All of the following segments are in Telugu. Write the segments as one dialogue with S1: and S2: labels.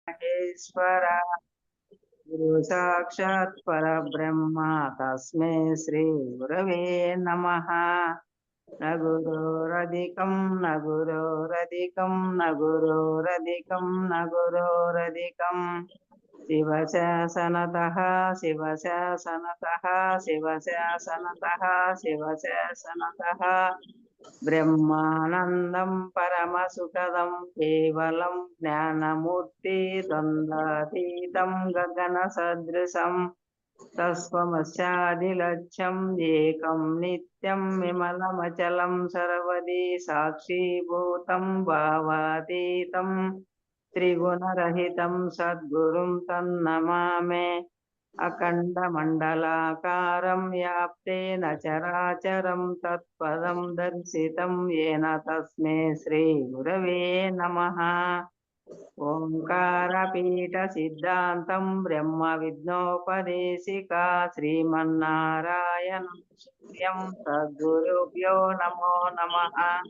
S1: महेश्वरा गुरु साक्षात् परब्रह्म तस्मै श्री गुरवे नमः। न गुरोरधिकं न गुरोरधिकं न गुरोरधिकं न गुरोरधिकं शिवशासनतः शिवशासनतः शिवशासनतः शिवशासनतः ब्रह्मानन्दं परमसुखदं केवलं ज्ञानमूर्ति द्वन्द्वातीतं गगनसदृशं तत्त्वमस्यादिलक्ष्यम् एकं नित्यं विमलमचलं सर्वदि साक्षीभूतं भावातीतं त्रिगुणरहितं सद्गुरुं तन्नमामि। अखण्डमण्डलाकारं व्याप्तेन चराचरं तत्पदं दर्शितं येन तस्मै श्रीगुरवे नमः। ओंकारपीठसिद्धान्तं ब्रह्मविद्नोपदेशिका श्रीमन्नारायणं सूर्यं सद्गुरुभ्यो नमो नमः।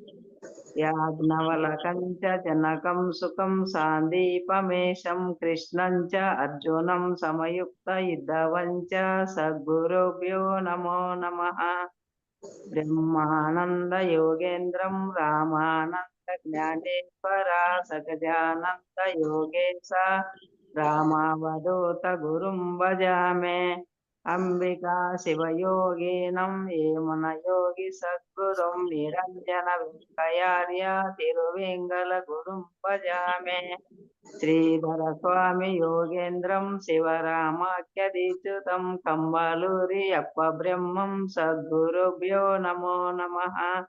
S1: याज्ञवल्क्यं च जनकं सुखं सान्दीपमेशं कृष्णं च अर्जुनं समयुक्तयुद्धवं च सद्गुरुभ्यो नमो नमः। ब्रह्मानन्दयोगेन्द्रं रामानन्दज्ञानेश्वरा सगजानन्द योगेश रामावधूत गुरुं भजामि। अंबिका शिवयोगिनं येमुनयोगी सद्गुरुं निरञ्जनवेङ्कयार्य तिरुवेङ्गलगुरुं भजामि। श्रीधर स्वामी योगेन्द्रं शिवरामाख्यदीक्षितं कंबलूरि अप्पब्रह्मं सद्गुरुभ्यो नमो नमः।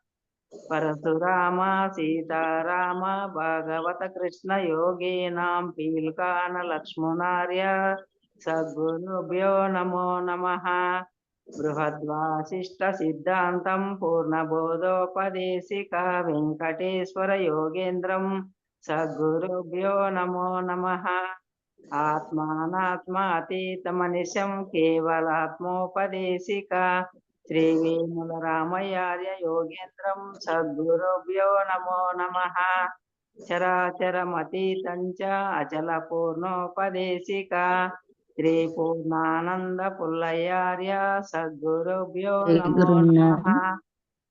S1: परशुराम सीताराम भागवत कृष्ण योगीनां पील्कान लक्ष्मणार्य सद्गुरुभ्यो नमो नमः। बृहद्वासिष्ठ सिद्धान्तं पूर्णबोधोपदेशिका वेङ्कटेश्वर योगेन्द्रं सद्गुरुभ्यो नमो नमः। आत्मानात्मातीतमनिशं केवलात्मोपदेशिका श्रीवेणुलरामयार्य योगेन्द्रं सद्गुरुभ्यो नमो नमः। चराचरमतीतं च अचलपूर्णोपदेशिका श्रीपूर्णानंद पुल्लयार्य सद्गुरुभ्यो नमो नमः।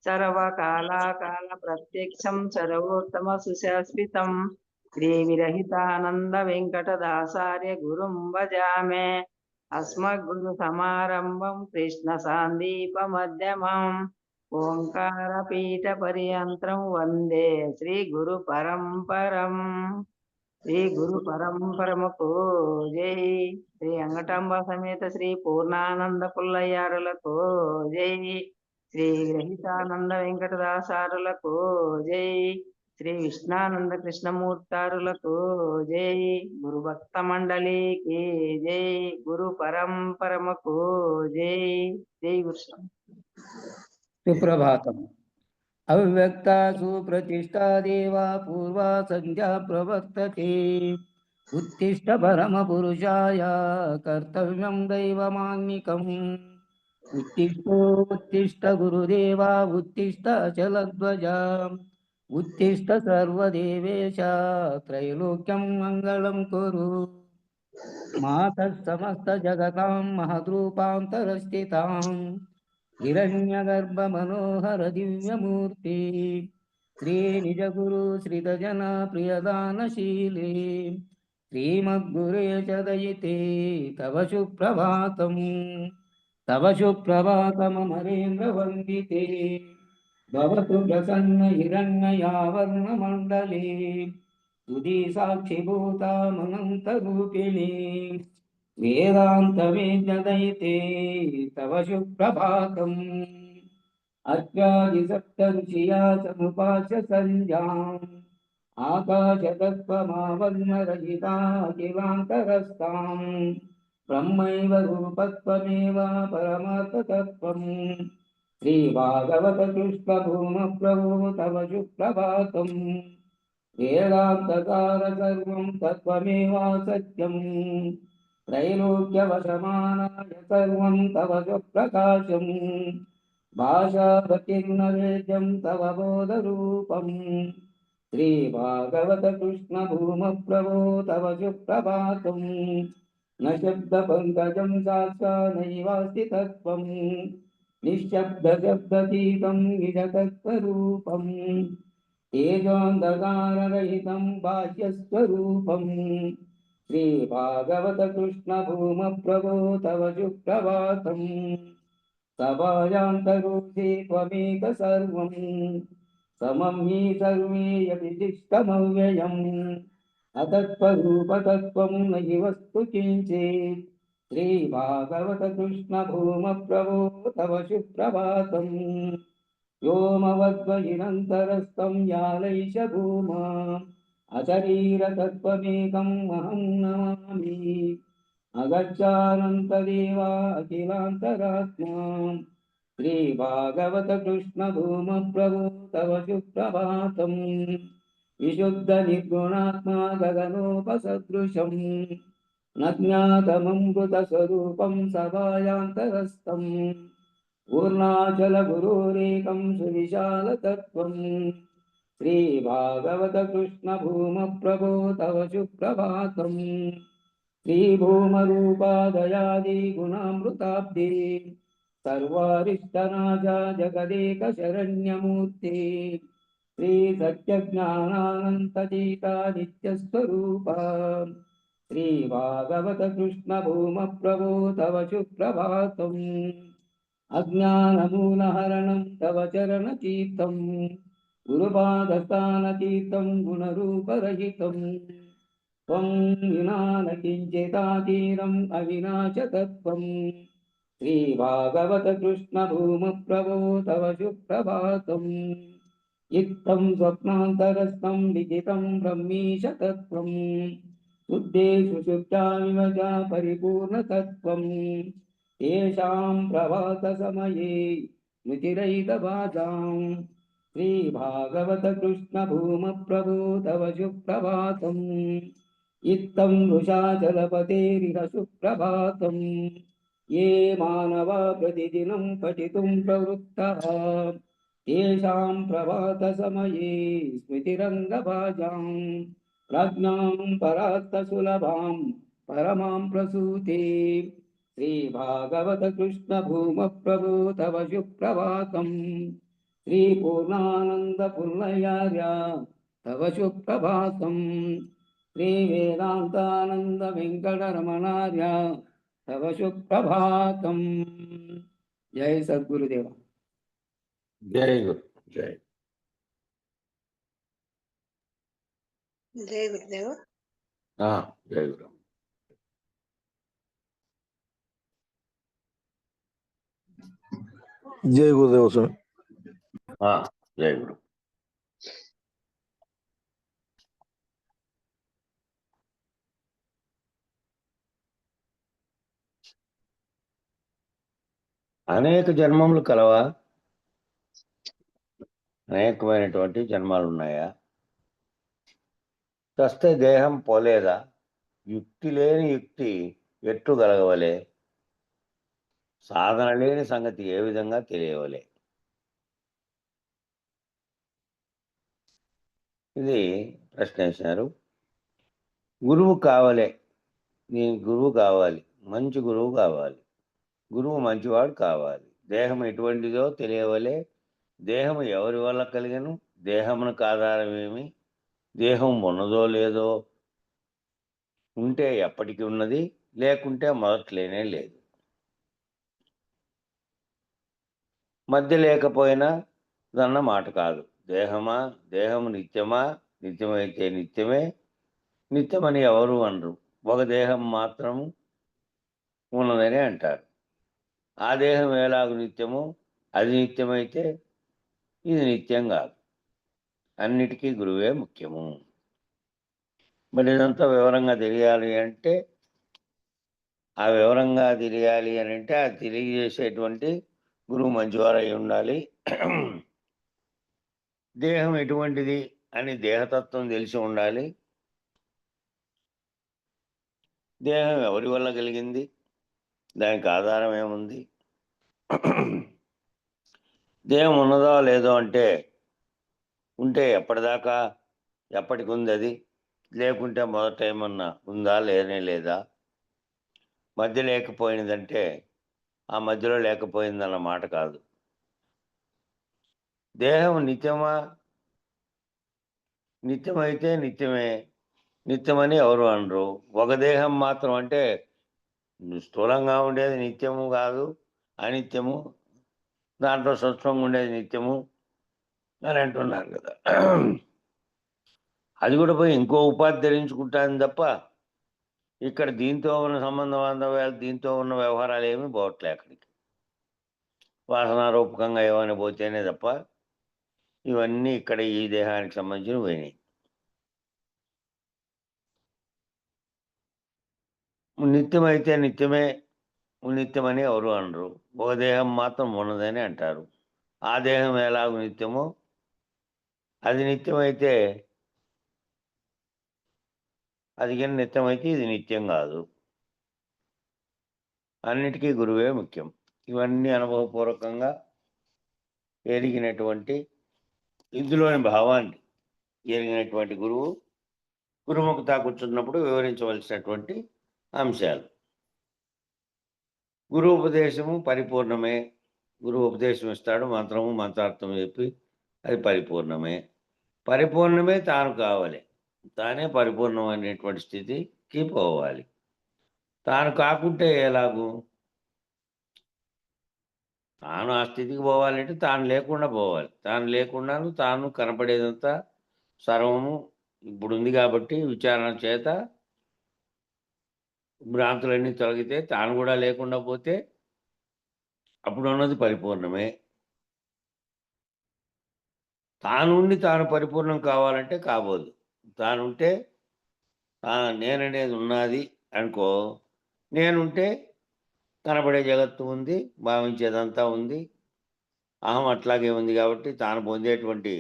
S1: सर्वकालाकाल प्रत्यक्षं सर्वोत्तम सुशाश्वितं श्रीविरहितानंद वेंकटदासार्य गुरुं भजामि। अस्मद्गुरुसमारम्भं कृष्णसान्दीपमध्यमम् ओंकारपीठपर्यन्तं वन्दे श्रीगुरुपरम्परम्। శ్రీ గురు పరంపరముకు జై. శ్రీ అంగటాంబ సమేత శ్రీ పూర్ణానంద పుల్లయ్యారులకు జై. శ్రీ గ్రహితానంద వెంకటదాసారులకు జై. శ్రీ విష్ణానంద కృష్ణమూర్తారులకు జై. గురు భక్త మండలికి జై. గురు పరంపరముకు జై. జై గురు.
S2: సుప్రభాతం. अव्यक्तासु प्रतिष्ठा देवा पूर्वा संध्या प्रवर्तते। उत्तिष्ठ परमपुरुषाय कर्तव्यं दैवमान्निकम्। उत्तिष्ठ गुरुदेवा उत्तिष्ठ अचलध्वजा। उत्तिष्ठ सर्वदेवेश त्रैलोक्यं मङ्गलं कुरु। मातः समस्त जगतां महद्रूपान्तरस्थिताम् हिरण्यगर्भ मनोहर दिव्यमूर्ति श्रीनिजगुरु श्रितजन प्रियदानशीले श्रीमद्गुरे च दयिते तव सुप्रभातम्। तव सुप्रभातमरेन्द्रवन्दिते भवतु प्रसन्न हिरण्ययावर्णमण्डले तुदी साक्षिभूतामनन्तरूपिणे वेदान्तवेद्यदयिते तव सुप्रभातम्। अत्यादिसप्तऋषिया समुपास्य सञ्जाम् आकाशतत्त्वमावर्णरहिताखिलान्तरस्ताम् ब्रह्मैव रूपत्वमेव परमार्थतत्त्वम्। श्रीभागवत कृष्णभूमप्रभो तव सुप्रभातम्। वेदान्तसार सर्वं तत्त्वमेवासत्यम् त्रैलोक्यवशमानाय सर्वं तव स्वप्रकाशम्। भाषावतीर्णवेद्यं तव बोधरूपम् श्रीभागवत कृष्ण भूमप्रभो तव सुप्रभातम् न शब्दपङ्कजं साक्षानैवास्ति तत्त्वम् निःशब्दशब्दतीतं निजतत्स्वरूपम् तेजोऽन्धकाररहितं बाह्यस्वरूपम् श्रीभागवत कृष्ण भूमप्रभो तव सुप्रभातम् सभायान्तरूपे त्वमेक सर्वम् समं हि सर्वे यदिष्टमव्ययम् अतत्त्वरूपतत्त्वं न हि वस्तु किञ्चित् श्रीभागवत कृष्ण भूमप्रभो तव सुप्रभातम् व्योमवद्वयिनन्तरस्थं यालैष भूमा अशरीरतत्त्वमेकम् अहं नमामि अगच्छानन्तदेवा अखिलान्तरात्मा श्रीभागवत कृष्ण भूमप्रभो तव सुप्रभातम् विशुद्धनिर्गुणात्मा गगनोपसदृशम् न ज्ञातममृतस्वरूपं सभायान्तरस्थम् पूर्णाचलगुरुरेकं सुविशालतत्त्वम् श्रीभागवत कृष्ण भूमप्रभो तव सुप्रभातम् श्रीभूमरूपादयादिगुणामृताब्धे सर्वारिष्टनाजा जगदेकशरण्यमूर्ते श्रीसत्यज्ञानानन्ततीता नित्यस्वरूपा श्रीभागवत कृष्ण भूमप्रभो तव सुप्रभातम् अज्ञानमूलहरणं तव चरणतीर्थं गुरुपादस्थानतीर्थं गुणरूपरहितम् त्वं विना न किञ्चिदातीरम् अविनाशतत्त्वम् श्रीभागवत कृष्ण भूमप्रभो तव सुप्रभातम् इत्थं स्वप्नान्तरस्थं लिखितं ब्रह्मीश तत्त्वम् शुद्धेषु शुद्धामिव च परिपूर्णतत्त्वम् येषां प्रभातसमये स्मृतिरहितबाधाम् श्रीभागवत कृष्ण भूमप्रभो तव सुप्रभातम् इत्थं वृषाचलपतेरिह सुप्रभातम् ये मानवा प्रतिदिनं पठितुं प्रवृत्तः तेषां प्रभातसमये स्मृतिरङ्गभाजाम् प्रज्ञां परात्तसुलभां परमां प्रसूते श्रीभागवत कृष्ण भूमप्रभो तव सुप्रभातम् श्रीपूर्णानन्दपुर्णयार्य तव सुप्रभातम् श्रीवेदान्तानन्दवेङ्कटरमणार्य तव सुप्रभातम् जय सद्गुरुदेव
S3: जय गुरु जय
S4: जय गुरुदेव
S3: जय गुरु
S5: जय गुरुदेव स्वामी
S3: जय गुरु అనేక జన్మములు కలవా అనేకమైనటువంటి జన్మాలు ఉన్నాయా చస్తే దేహం పోలేదా యుక్తి లేని యుక్తి ఎట్లు గలగవలే సాధన లేని సంగతి ఏ విధంగా తెలియవలే ఇది ప్రశ్న వేసినారు గురువు కావాలే నేను గురువు కావాలి మంచి గురువు కావాలి గురువు మంచివాడు కావాలి దేహం ఎటువంటిదో తెలియవలే దేహము ఎవరి వల్ల కలిగను దేహమునకు ఆధారం ఏమి దేహం ఉన్నదో లేదో ఉంటే ఎప్పటికీ ఉన్నది లేకుంటే మొదట్లేనే లేదు మధ్య లేకపోయినా దన్న మాట కాదు దేహమా దేహము నిత్యమా నిత్యమైతే నిత్యమే నిత్యమని ఎవరు అనరు ఒక దేహం మాత్రము ఉన్నదని అంటారు ఆ దేహం ఎలాగ నిత్యము అది నిత్యమైతే ఇది నిత్యం కాదు అన్నిటికీ గురువే ముఖ్యము మరి ఇదంతా వివరంగా తెలియాలి అంటే ఆ వివరంగా తెలియాలి అని అంటే అది తెలియజేసేటువంటి గురువు మంచివారై ఉండాలి దేహం ఎటువంటిది అని దేహతత్వం తెలిసి ఉండాలి దేహం ఎవరి వల్ల కలిగింది దానికి ఆధారం ఏముంది దేహం ఉన్నదో లేదో అంటే ఉంటే ఎప్పటిదాకా ఎప్పటికి ఉంది అది? లేకుంటే మొదట ఏమన్నా ఉందా? లేనే లేదా? మధ్య లేకపోయినదంటే ఆ మధ్యలో లేకపోయిందన్న మాట కాదు. దేహం నిత్యమా? నిత్యమైతే నిత్యమే. నిత్యమని ఎవరు అనరు. ఒక దేహం మాత్రం అంటే స్థూలంగా ఉండేది నిత్యము కాదు, అనిత్యము. దాంట్లో సూక్ష్మంగా ఉండేది నిత్యము అని అంటున్నారు కదా! అది కూడా పోయి ఇంకో ఉపాధి ధరించుకుంటాను తప్ప, ఇక్కడ దీంతో ఉన్న సంబంధ బాంధవ్యాలు, దీంతో ఉన్న వ్యవహారాలు ఏమీ పోవట్లే అక్కడికి. వాసనారూపకంగా ఏమైనా పోతేనే తప్ప, ఇవన్నీ ఇక్కడ ఈ దేహానికి సంబంధించినవి పోయినాయి. నిత్యమైతే నిత్యమే, నిత్యమని ఎవరు అనరు. ఒక దేహం మాత్రం ఉన్నదని అంటారు. ఆ దేహం ఎలాగో నిత్యమో, అది నిత్యమైతే అది కానీ నిత్యమైతే ఇది నిత్యం కాదు. అన్నిటికీ గురువే ముఖ్యం. ఇవన్నీ అనుభవపూర్వకంగా ఎరిగినటువంటి ఇందులోని భావాన్ని ఎరిగినటువంటి గురువు గురుముఖత కూర్చున్నప్పుడు వివరించవలసినటువంటి అంశాలు. గురు ఉపదేశము పరిపూర్ణమే. గురువు ఉపదేశం ఇస్తాడు, మంత్రము మంత్రార్థం చెప్పి అది పరిపూర్ణమే. పరిపూర్ణమే తాను కావాలి. తానే పరిపూర్ణమైనటువంటి స్థితికి పోవాలి. తాను కాకుంటే ఎలాగూ? తాను ఆ స్థితికి పోవాలంటే తాను లేకుండా పోవాలి. తాను లేకుండాను తాను కనపడేదంతా సర్వము ఇప్పుడుంది కాబట్టి విచారణ చేత భ్రాంతులన్నీ తొలగితే తాను కూడా లేకుండా పోతే అప్పుడు ఉన్నది పరిపూర్ణమే. తానుండి తాను పరిపూర్ణం కావాలంటే కాబోదు. తానుంటే నేననేది ఉన్నది అనుకో, నేనుంటే కనబడే జగత్తు ఉంది, భావించేదంతా ఉంది, అహం అట్లాగే ఉంది కాబట్టి తాను పొందేటువంటి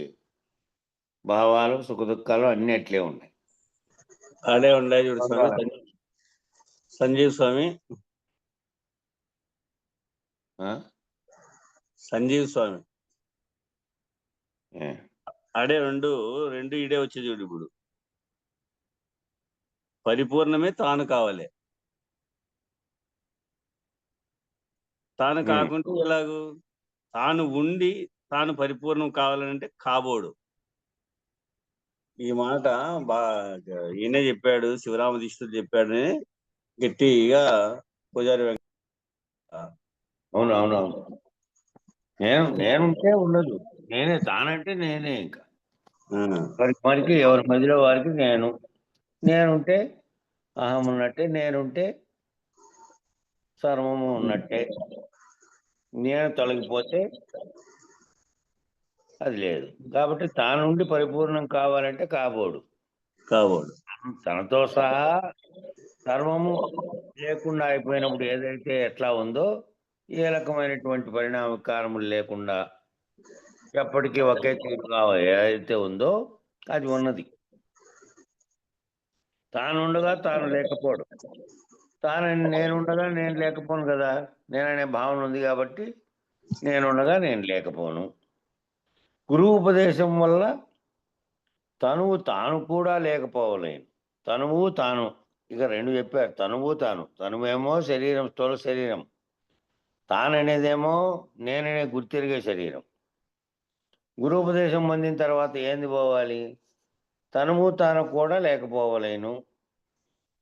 S3: భావాలు సుఖదుఖాలు అన్నీ అట్లే ఉన్నాయి.
S4: ఆడే ఉండే చూడు స్వామి, సంజీవ్ స్వామి, సంజీవ్ స్వామి ఆడే రెండు ఇడే వచ్చే చూడు. ఇప్పుడు పరిపూర్ణమే తాను కావాలి. తాను కాకుంటే ఎలాగూ? తాను ఉండి తాను పరిపూర్ణం కావాలంటే కాబోడు. ఈ మాట ఈయనే చెప్పాడు, శివరామదీక్షితుడు చెప్పాడని గట్టిగా పూజారి
S3: అవునవునవును. నేనుంటే ఉండదు. నేనే, తానంటే నేనే. ఇంకా మరికి ఎవరి మధ్యలో వారికి నేనుంటే అహం ఉన్నట్టే, నేనుంటే సర్వము ఉన్నట్టే. నేను తొలగిపోతే అది లేదు. కాబట్టి తానుండి పరిపూర్ణం కావాలంటే కాబోడు. తనతో సహా సర్వము లేకుండా అయిపోయినప్పుడు ఏదైతే ఎట్లా ఉందో, ఏ రకమైనటువంటి పరిణామకారములు లేకుండా ఎప్పటికీ ఒకే తీరుగా ఏదైతే ఉందో అది ఉన్నది. తానుండగా తాను లేకపోడు. నేనుండగా నేను లేకపోను కదా. నేననే భావన ఉంది కాబట్టి నేనుండగా నేను లేకపోను. గురువు ఉపదేశం వల్ల తనువు తాను కూడా లేకపోవలేను. తనువు తాను ఇక రెండు చెప్పారు. తనువు తాను. తనువేమో శరీరం, స్థూల శరీరం. తాననేదేమో నేననే గుర్తిరిగే శరీరం. గురువుపదేశం పొందిన తర్వాత ఏంది పోవాలి? తనువు తాను కూడా లేకపోవలేను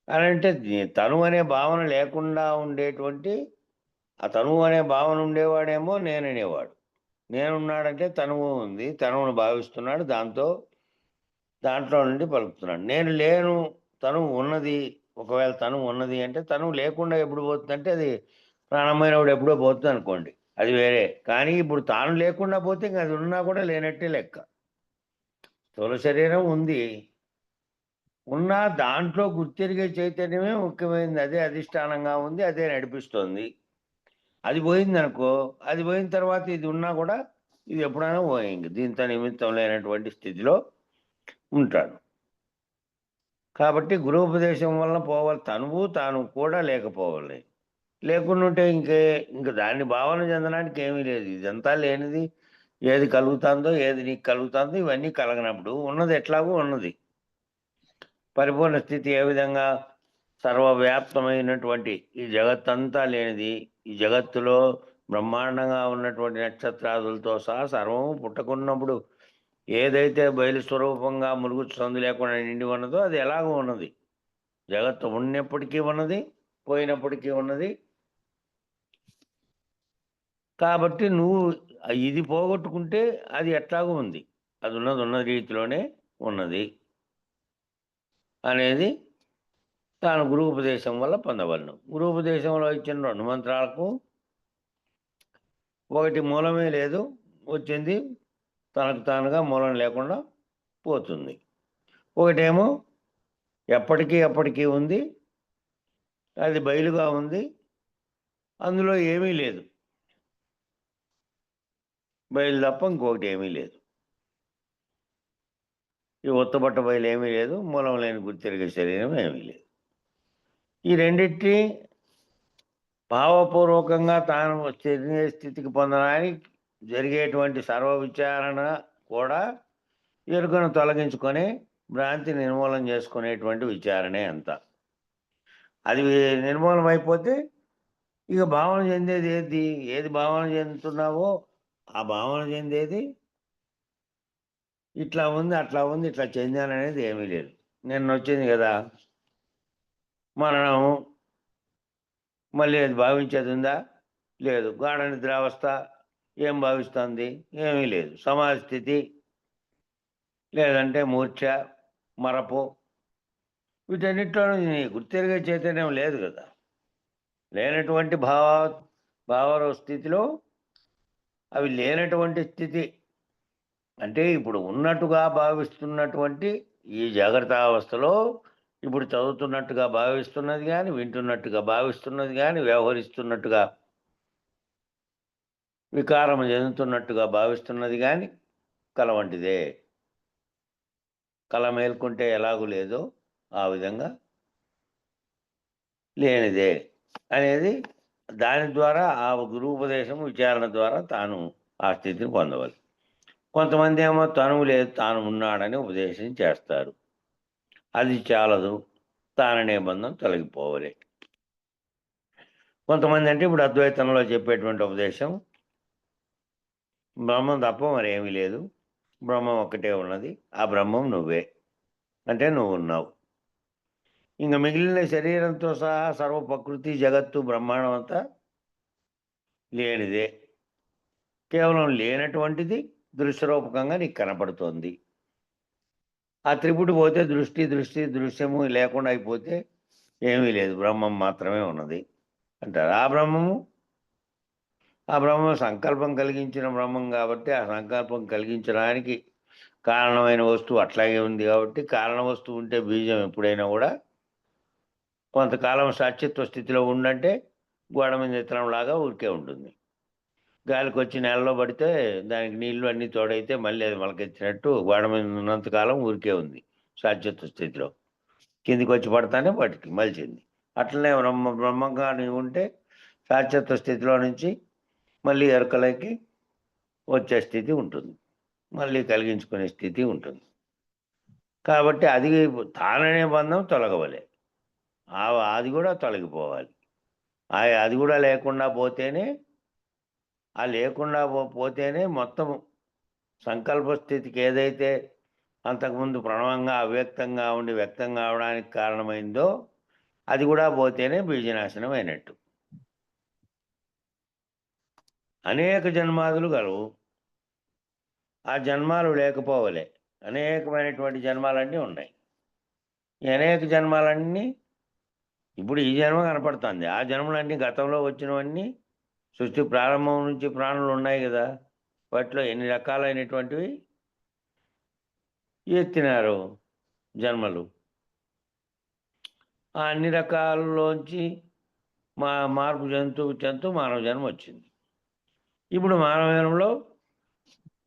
S3: అని అంటే, తనువు అనే భావన లేకుండా ఉండేటువంటి, ఆ తనువు అనే భావన ఉండేవాడేమో నేననేవాడు. నేనున్నాడంటే తనువు ఉంది, తనువును భావిస్తున్నాడు, దాంట్లో నుండి పలుకుతున్నాడు. నేను లేను, తనువు ఉన్నది. ఒకవేళ తనువు ఉన్నది అంటే, తనువు లేకుండా ఎప్పుడు పోతుందంటే అది ప్రాణమైనప్పుడు ఎప్పుడో పోతుంది అనుకోండి, అది వేరే. కానీ ఇప్పుడు తాను లేకుండా పోతే ఇంక అది ఉన్నా కూడా లేనట్టే లెక్క. స్థూల శరీరం ఉంది, ఉన్నా దాంట్లో గుర్తిరిగే చైతన్యమే ముఖ్యమైనది. అదే అధిష్టానంగా ఉంది, అదే నడిపిస్తోంది. అది పోయిందనుకో, అది పోయిన తర్వాత ఇది ఉన్నా కూడా ఇది ఎప్పుడైనా పోయింది. దీంతో నిమిత్తం లేనటువంటి స్థితిలో ఉంటాడు. కాబట్టి గురువుపదేశం వల్ల పోవాలి. తనువు తాను కూడా లేకపోవాలి. లేకుండా ఉంటే ఇంక దాన్ని భావన చెందడానికి ఏమీ లేదు. ఇదంతా లేనిది, ఏది కలుగుతుందో ఏది నీకు కలుగుతుందో ఇవన్నీ కలగనప్పుడు ఉన్నది ఎట్లాగో ఉన్నది. పరిపూర్ణ స్థితి ఏ విధంగా సర్వవ్యాప్తమైనటువంటి ఈ జగత్తంతా లేనిది, ఈ జగత్తులో బ్రహ్మాండంగా ఉన్నటువంటి నక్షత్రాదులతో సహా సర్వము పుట్టకున్నప్పుడు ఏదైతే బయలు స్వరూపంగా ములుగు సందు లేకుండా నిండి ఉన్నదో అది ఎలాగో ఉన్నది. జగత్తు ఉన్నప్పటికీ ఉన్నది, పోయినప్పటికీ ఉన్నది. కాబట్టి నువ్వు ఇది పోగొట్టుకుంటే అది ఎట్లాగో ఉంది, అది ఉన్న రీతిలోనే ఉన్నది అనేది తాను గురూపదేశం వల్ల పొందవలను. గురూపదేశంలో ఇచ్చిన 2 మంత్రాలకు ఒకటి మూలమే లేదు, వచ్చింది తనకు తానుగా మూలం లేకుండా పోతుంది. ఒకటేమో ఎప్పటికీ ఉంది, అది బయలుగా ఉంది, అందులో ఏమీ లేదు, బయలు తప్ప ఇంకొకటి ఏమీ లేదు. ఈ ఉత్తబట్ట బయలు ఏమీ లేదు, మూలం లేని గుర్తిరిగే శరీరం ఏమీ లేదు. ఈ రెండింటి భావపూర్వకంగా తాను చర్య స్థితికి పొందడానికి జరిగేటువంటి సర్వ విచారణ కూడా ఎరుకను తొలగించుకొని భ్రాంతి నిర్మూలన చేసుకునేటువంటి విచారణే అంతా. అది నిర్మూలన అయిపోతే ఇక భావన చెందేది ఏది భావన చెందుతున్నావో ఆ భావన చెందేది ఇట్లా ఉంది, అట్లా ఉంది, ఇట్లా చెందాననేది ఏమీ లేదు. నిన్న వచ్చింది కదా మరణము, మళ్ళీ అది భావించేది ఉందా? లేదు. గాఢ నిద్రావస్థ ఏం భావిస్తుంది? ఏమీ లేదు. సమాధి స్థితి లేదంటే మూర్ఛ, మరపు, వీటన్నిటిలోనూ గుర్తెరిగే చైతన్యం లేదు కదా. లేనటువంటి భావ స్థితిలో అవి లేనటువంటి స్థితి అంటే ఇప్పుడు ఉన్నట్టుగా భావిస్తున్నటువంటి ఈ జాగ్రత్త అవస్థలో ఇప్పుడు చదువుతున్నట్టుగా భావిస్తున్నది కానీ, వింటున్నట్టుగా భావిస్తున్నది కానీ, వ్యవహరిస్తున్నట్టుగా వికారం చెందుతున్నట్టుగా భావిస్తున్నది కానీ కల వంటిదే. కల మేల్కొంటే ఎలాగూ లేదో ఆ విధంగా లేనిదే అనేది దాని ద్వారా ఆ గురూపదేశం విచారణ ద్వారా తాను ఆ స్థితిని పొందవాలి. కొంతమంది ఏమో తనువు లేదు, తాను ఉన్నాడని ఉపదేశం చేస్తారు. అది చాలదు, తాననే బంధం తొలగిపోవాలి. కొంతమంది అంటే ఇప్పుడు అద్వైతంలో చెప్పేటువంటి ఉపదేశం బ్రహ్మం తప్ప మరేమీ లేదు, బ్రహ్మం ఒక్కటే ఉన్నది, ఆ బ్రహ్మం నువ్వే అంటే నువ్వు ఉన్నావు. ఇంకా మిగిలిన శరీరంతో సహా సర్వ ప్రకృతి జగత్తు బ్రహ్మాండం అంతా లేనిదే, కేవలం లేనటువంటిది దృశ్యరూపకంగా నీకు కనపడుతోంది. ఆ త్రిపుటి పోతే దృశ్యము లేకుండా అయిపోతే ఏమీ లేదు, బ్రహ్మం మాత్రమే ఉన్నది అంటారు. ఆ బ్రహ్మం సంకల్పం కలిగించిన బ్రహ్మం కాబట్టి ఆ సంకల్పం కలిగించడానికి కారణమైన వస్తువు అట్లాగే ఉంది కాబట్టి, కారణ వస్తువు ఉంటే బీజం ఎప్పుడైనా కూడా కొంతకాలం సత్యత్వ స్థితిలో ఉండంటే గోడ మీద ఇత్తనంలాగా ఊరికే ఉంటుంది. గాలికి వచ్చి నెలలో పడితే దానికి నీళ్లు అన్నీ తోడైతే మళ్ళీ అది మొలకెత్తినట్టు గోడ మీద ఉన్నంతకాలం ఊరికే ఉంది సత్యత్వ స్థితిలో. కిందికి వచ్చి పడతానే వాటికి మలిచింది. అట్లనే బ్రహ్మంగా నీవు ఉంటే సత్యత్వ స్థితిలో నుంచి మళ్ళీ ఎరుకలకి వచ్చే స్థితి ఉంటుంది, మళ్ళీ కలిగించుకునే స్థితి ఉంటుంది. కాబట్టి అది తాననే బంధం తొలగవలే, అది కూడా తొలగిపోవాలి. అది కూడా లేకుండా పోతేనే, ఆ లేకుండా పోతేనే మొత్తం సంకల్ప స్థితికి ఏదైతే అంతకుముందు ప్రణవంగా అవ్యక్తంగా ఉండి వ్యక్తం కావడానికి కారణమైందో అది కూడా పోతేనే బీజనాశనం అయినట్టు. అనేక జన్మాదులు గలవు, ఆ జన్మాలు లేకపోవలే. అనేకమైనటువంటి జన్మాలన్నీ ఉన్నాయి. ఈ అనేక జన్మాలన్నీ ఇప్పుడు ఈ జన్మ కనపడుతుంది, ఆ జన్మలన్నీ గతంలో వచ్చినవన్నీ సృష్టి ప్రారంభం నుంచి ప్రాణులు ఉన్నాయి కదా, వాటిలో ఎన్ని రకాలైనటువంటివి ఎత్తినారు జన్మలు. ఆ అన్ని రకాలలోంచి మార్పు చెందుతూ మానవ జన్మ వచ్చింది. ఇప్పుడు మానవ జన్మలో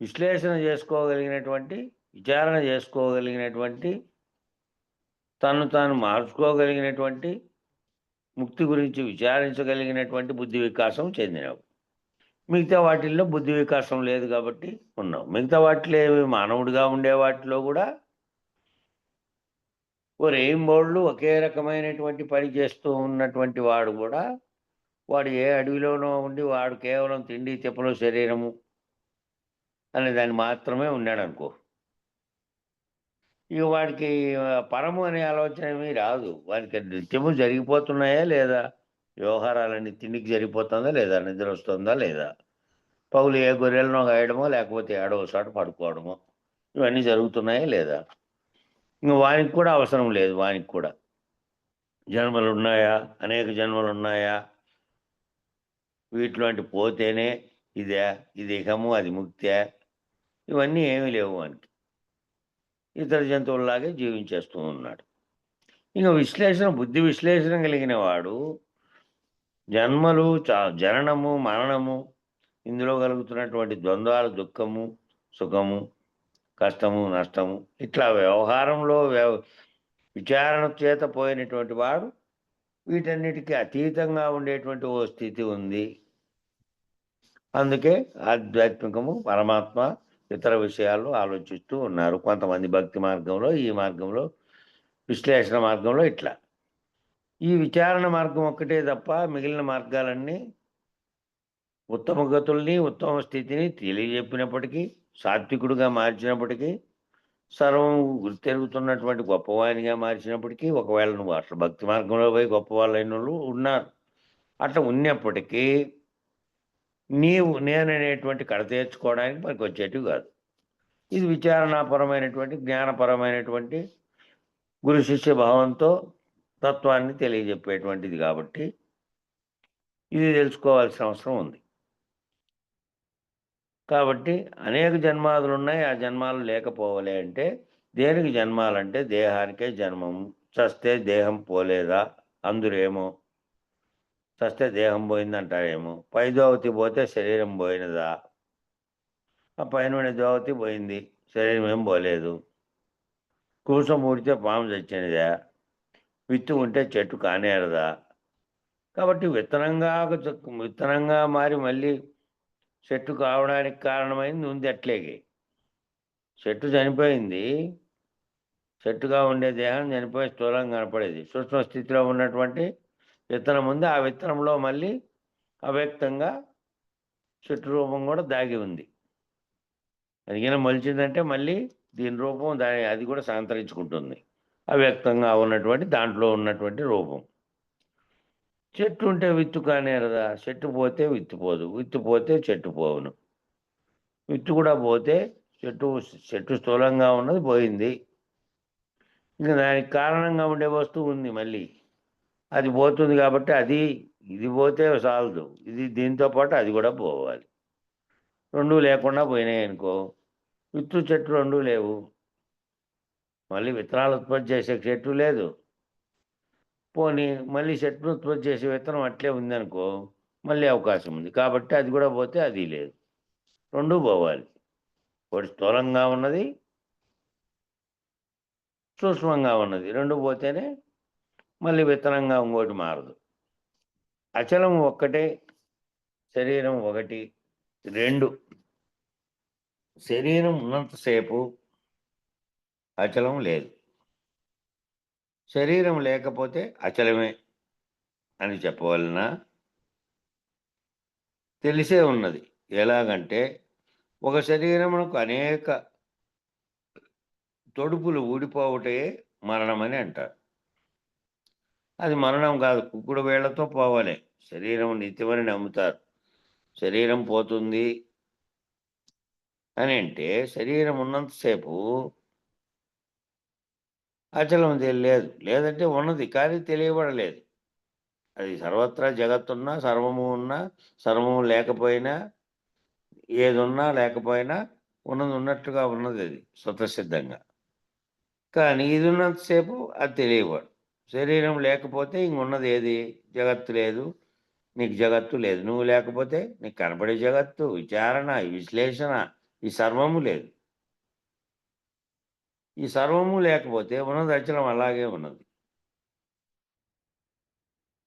S3: విశ్లేషణ చేసుకోగలిగినటువంటి, విచారణ చేసుకోగలిగినటువంటి, తను తాను మార్చుకోగలిగినటువంటి, ముక్తి గురించి విచారించగలిగినటువంటి బుద్ధి వికాసం చెందినవు. మిగతా వాటిల్లో బుద్ధి వికాసం లేదు కాబట్టి ఉన్నావు. మిగతా వాటిలో మానవుడిగా ఉండే వాటిలో కూడా ఓ రెయిన్బోళ్ళు ఒకే రకమైనటువంటి పని చేస్తూ ఉన్నటువంటి వాడు కూడా, వాడు ఏ అడవిలోనో ఉండి వాడు కేవలం తిండి తిప్పలు శరీరము అనే దాన్ని మాత్రమే ఉన్నాడనుకో, ఇక వాడికి పరము అనే ఆలోచన ఏమీ రాదు. వాడికి నిత్యము జరిగిపోతున్నాయా లేదా, వ్యవహారాలన్నీ తిండికి జరిగిపోతుందా లేదా, నిద్ర వస్తుందా లేదా, పగులు ఏ గొర్రెలను గాయడమో లేకపోతే ఏడో చోట పడుకోవడమో, ఇవన్నీ జరుగుతున్నాయా లేదా. ఇంక వానికి కూడా అవసరం లేదు. వానికి కూడా జన్మలు ఉన్నాయా, అనేక జన్మలు ఉన్నాయా, వీటిలోంటి పోతేనే ఇదే, ఇది ఇహము అది ముక్తే, ఇవన్నీ ఏమీ లేవు వానికి. ఇతర జంతువుల్లాగే జీవించేస్తూ ఉన్నాడు. ఇంకా విశ్లేషణ, బుద్ధి విశ్లేషణ కలిగిన వాడు జన్మలు, జననము మరణము, ఇందులో కలుగుతున్నటువంటి ద్వంద్వాలు, దుఃఖము సుఖము, కష్టము నష్టము, ఇట్లా వ్యవహారంలో విచారణ చేత పోయినటువంటి వాడు వీటన్నిటికీ అతీతంగా ఉండేటువంటి ఓ స్థితి ఉంది. అందుకే ఆధ్యాత్మికము, పరమాత్మ ఇతర విషయాల్లో ఆలోచిస్తూ ఉన్నారు. కొంతమంది భక్తి మార్గంలో, ఈ మార్గంలో, విశ్లేషణ మార్గంలో ఇట్లా. ఈ విచారణ మార్గం ఒక్కటే తప్ప మిగిలిన మార్గాలన్నీ ఉత్తమ గతుల్ని, ఉత్తమ స్థితిని తెలియజెప్పినప్పటికీ, సాత్వికుడుగా మార్చినప్పటికీ, సర్వం గుర్తెరుగుతున్నటువంటి గొప్పవానిగా మార్చినప్పటికీ, ఒకవేళ నువ్వు అట్లా భక్తి మార్గంలో పోయి గొప్పవాళ్ళైన వాళ్ళు ఉన్నారు. అట్లా ఉన్నప్పటికీ నీవు నేననేటువంటి కడతేర్చుకోవడానికి మనకు వచ్చేటివి కాదు. ఇది విచారణాపరమైనటువంటి, జ్ఞానపరమైనటువంటి, గురు శిష్య భావంతో తత్వాన్ని తెలియజెప్పేటువంటిది కాబట్టి ఇది తెలుసుకోవాల్సిన అవసరం ఉంది. కాబట్టి అనేక జన్మాదులు ఉన్నాయి, ఆ జన్మాలు లేకపోవలే అంటే దేనికి జన్మాలంటే దేహానికే జన్మము. చస్తే దేహం పోలేదా అందురేమో, చస్తే దేహం పోయిందంటారేమో, పై దోవతి పోతే శరీరం పోయినదా, ఆ పైన దోవతి పోయింది, శరీరం ఏం పోలేదు. కూసం ఊడితే పాము చచ్చినదా, విత్తు ఉంటే చెట్టు కానేరదా. కాబట్టి విత్తనంగా మారి మళ్ళీ చెట్టు కావడానికి కారణమైంది ఉంది అట్లేగే. చెట్టు చనిపోయింది, చెట్టుగా ఉండే దేహం చనిపోయి స్థూలంగా కనపడేది. సూక్ష్మ స్థితిలో ఉన్నటువంటి విత్తనం ఉంది, ఆ విత్తనంలో మళ్ళీ అవ్యక్తంగా చెట్టు రూపం కూడా దాగి ఉంది. అదిగిన మొలిచిందంటే మళ్ళీ దీని రూపం అది కూడా సంతరించుకుంటుంది. అవ్యక్తంగా ఉన్నటువంటి దాంట్లో ఉన్నటువంటి రూపం. చెట్టు ఉంటే విత్తు కానేరదా, చెట్టు పోతే విత్తు పోదు, విత్తు పోతే చెట్టు పోవును, విత్తు కూడా పోతే చెట్టు స్థూలంగా ఉన్నది పోయింది. ఇంకా దానికి కారణంగా ఉండే వస్తువు ఉంది మళ్ళీ, అది పోతుంది కాబట్టి ఇది పోతే చాలదు, ఇది దీంతో పాటు అది కూడా పోవాలి. రెండు లేకుండా పోయినాయి అనుకో, విత్తు చెట్టు రెండు లేవు, మళ్ళీ విత్తనాలు ఉత్పత్తి చేసే చెట్టు లేదు. పోనీ మళ్ళీ చెట్టును ఉత్పత్తి చేసే విత్తనం అట్లే ఉందనుకో, మళ్ళీ అవకాశం ఉంది. కాబట్టి అది కూడా పోతే అది లేదు, రెండు పోవాలి. ఒకటి స్థూలంగా ఉన్నది, సూక్ష్మంగా ఉన్నది, రెండు పోతేనే మళ్ళీ విత్తనంగా ఇంకోటి మారదు. అచలం ఒక్కటే, శరీరం ఒకటి. రెండు, శరీరం ఉన్నంతసేపు అచలం లేదు, శరీరం లేకపోతే అచలమే అని చెప్పవలన తెలిసే ఉన్నది. ఎలాగంటే ఒక శరీరమునకు అనేక తొడుపులు ఊడిపోవటే మరణమని అంటారు. అది మరణం కాదు, కుక్కుడు వేళ్లతో పోవాలి. శరీరం నిత్యమని నమ్ముతారు. శరీరం పోతుంది అని అంటే శరీరం ఉన్నంతసేపు అచలం తెలియలేదు, లేదంటే ఉన్నది కానీ తెలియబడలేదు. అది సర్వత్రా జగత్తున్నా, సర్వము ఉన్నా, సర్వము లేకపోయినా, ఏదున్నా లేకపోయినా ఉన్నది ఉన్నట్టుగా ఉన్నది, అది స్వతసిద్ధంగా. కానీ ఇది ఉన్నంతసేపు అది తెలియబడు. శరీరం లేకపోతే ఇంకున్నది ఏది, జగత్తు లేదు, నీకు జగత్తు లేదు. నువ్వు లేకపోతే నీకు కనపడే జగత్తు, విచారణ, ఈ విశ్లేషణ, ఈ సర్వము లేదు. ఈ సర్వము లేకపోతే ఉన్నది అచలం అలాగే ఉన్నది.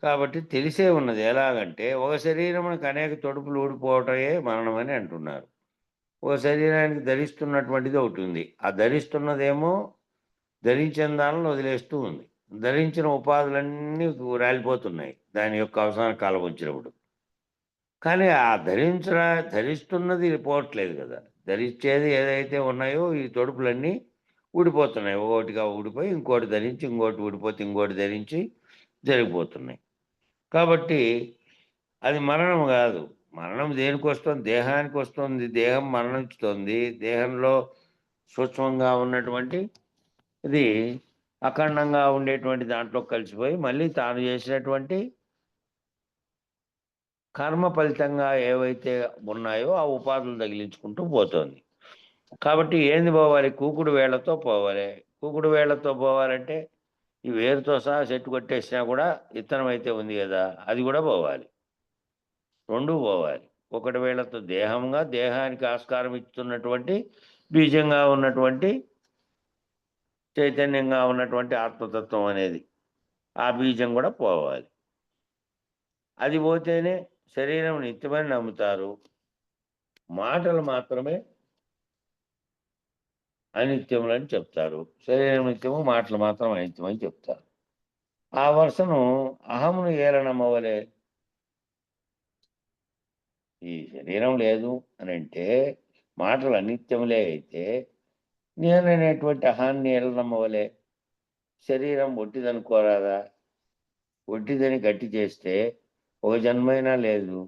S3: కాబట్టి తెలిసే ఉన్నది. ఎలాగంటే ఒక శరీరమునకు అనేక తొడుపులు ఊడిపోవటమే మరణం అని అంటున్నారు. ఒక శరీరానికి ధరిస్తున్నటువంటిది ఒకటి ఉంది. ఆ ధరిస్తున్నదేమో ధరించిన దానిని వదిలేస్తూ ఉంది. ధరించిన ఉపాధులన్నీ రాలిపోతున్నాయి దాని యొక్క అవసాన కాలం వచ్చినప్పుడు. కానీ ఆ ధరిస్తున్నది పోవట్లేదు కదా! ధరించేది ఏదైతే ఉన్నాయో ఈ తొడుపులన్నీ ఊడిపోతున్నాయి. ఒక్కొక్కటిగా ఊడిపోయి ఇంకోటి ధరించి, ఇంకోటి ఊడిపోతే ఇంకోటి ధరించి జరిగిపోతున్నాయి. కాబట్టి అది మరణం గాదు. మరణం దేనికొస్తుంది? దేహానికొస్తుంది. దేహం మరణించుతుంది. దేహంలో సూక్ష్మంగా ఉన్నటువంటి ఇది అఖండంగా ఉండేటువంటి దాంట్లో కలిసిపోయి మళ్ళీ తాను చేసినటువంటి కర్మ ఫలితంగా ఏవైతే ఉన్నాయో ఆ ఉపాధులు తగిలించుకుంటూ పోతోంది. కాబట్టి ఏంది పోవాలి? కూకుడు వేళ్ళతో పోవాలి. కూకుడు వేళ్ళతో పోవాలంటే ఈ వేరుతో సహా చెట్టు కొట్టేసినా కూడా ఇత్తనం అయితే ఉంది గదా! అది గూడా పోవాలి. 2 పోవాలి. ఒకటి వేళ్ళతో దేహానికి ఆస్కారం ఇస్తున్నటువంటి బీజంగా ఉన్నటువంటి చైతన్యంగా ఉన్నటువంటి ఆత్మతత్వం అనేది. ఆ బీజం గూడా పోవాలి. అది పోతేనే శరీరం నిత్యమని నమ్ముతారు. మాటలు మాత్రమే అనిత్యములని చెప్తారు. శరీరం నిత్యము, మాటలు మాత్రం అనిత్యమని చెప్తారు. ఆ వరుసను అహమును ఏలనమ్మవలే. ఈ శరీరం లేదు అనంటే మాటలు అనిత్యములే అయితే నేననేటువంటి అహాన్ని ఏలనమ్మవలే. శరీరం ఒట్టిదనుకోరాదా? ఒట్టిదని గట్టి చేస్తే ఒక జన్మైనా లేదు.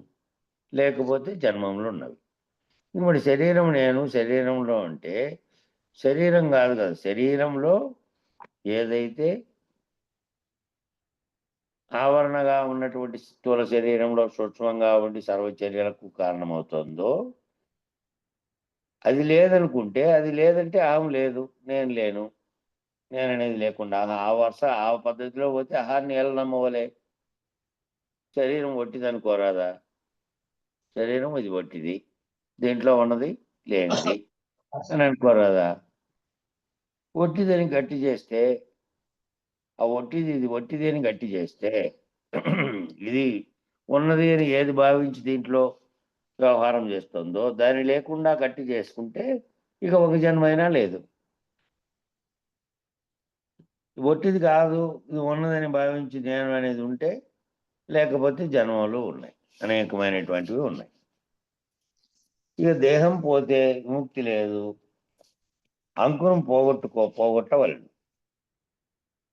S3: లేకపోతే జన్మములున్నవి. మరి శరీరం నేను, శరీరంలో అంటే శరీరం గాదు కదా! శరీరంలో ఏదైతే ఆవరణగా ఉన్నటువంటి స్థూల శరీరంలో సూక్ష్మంగా ఉండి సర్వచర్యలకు కారణమవుతోందో, అది లేదనుకుంటే, అది లేదంటే అహం లేదు, నేను లేను. నేననేది లేకుండా ఆ పద్ధతిలో పోతే అహాన్ని ఎలా నమ్మవలే? శరీరం ఒట్టిదనుకోరాదా? శరీరం ఇది ఒట్టిది. దీంట్లో ఉన్నది లేనిది అని అనుకోరాదా? ఒట్టిదని గట్టి చేస్తే, ఇది ఒట్టిది అని గట్టి చేస్తే, ఇది ఉన్నది అని ఏది భావించి దీంట్లో వ్యవహారం చేస్తుందో, దాన్ని లేకుండా గట్టి చేసుకుంటే ఇక ఒక జన్మైనా లేదు. ఒట్టిది కాదు, ఇది ఉన్నదని భావించి నేను అనేది ఉంటే, లేకపోతే జన్మలు ఉన్నాయి. అనేకమైనటువంటివి ఉన్నాయి. ఇక దేహం పోతే విముక్తి లేదు. అంకురం పోగొట్టవలెను.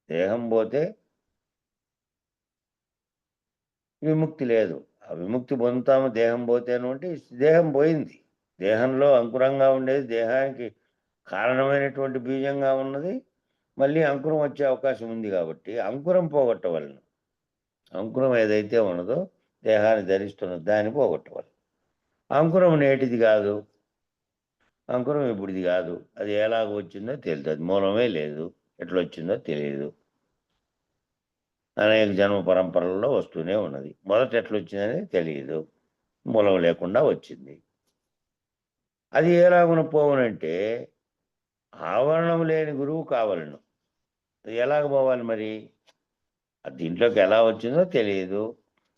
S3: దేహం పోతే విముక్తి లేదు. ఆ విముక్తి పొందుతాము దేహం పోతేను అంటే దేహం పోయింది. దేహంలో అంకురంగా ఉండేది, దేహానికి కారణమైనటువంటి బీజంగా ఉన్నది. మళ్ళీ అంకురం వచ్చే అవకాశం ఉంది కాబట్టి అంకురం పోగొట్టవలెను. అంకురం ఏదైతే ఉన్నదో దేహాన్ని ధరిస్తున్నదో దాన్ని పోగొట్టవలెను. అంకురం నేటిది కాదు. అంకురం ఇప్పుడిది కాదు. అది ఎలాగ వచ్చిందో తెలియదు. అది మూలమే లేదు. ఎట్లొచ్చిందో తెలియదు. అనేక జన్మ పరంపరల్లో వస్తూనే ఉన్నది. మొదట ఎట్లొచ్చిందనేది తెలియదు. మూలం లేకుండా వచ్చింది. అది ఎలాగున పోవునంటే ఆవరణం లేని గురువు కావలను. అది ఎలాగ పోవాలి మరి? అది దీంట్లోకి ఎలా వచ్చిందో తెలియదు.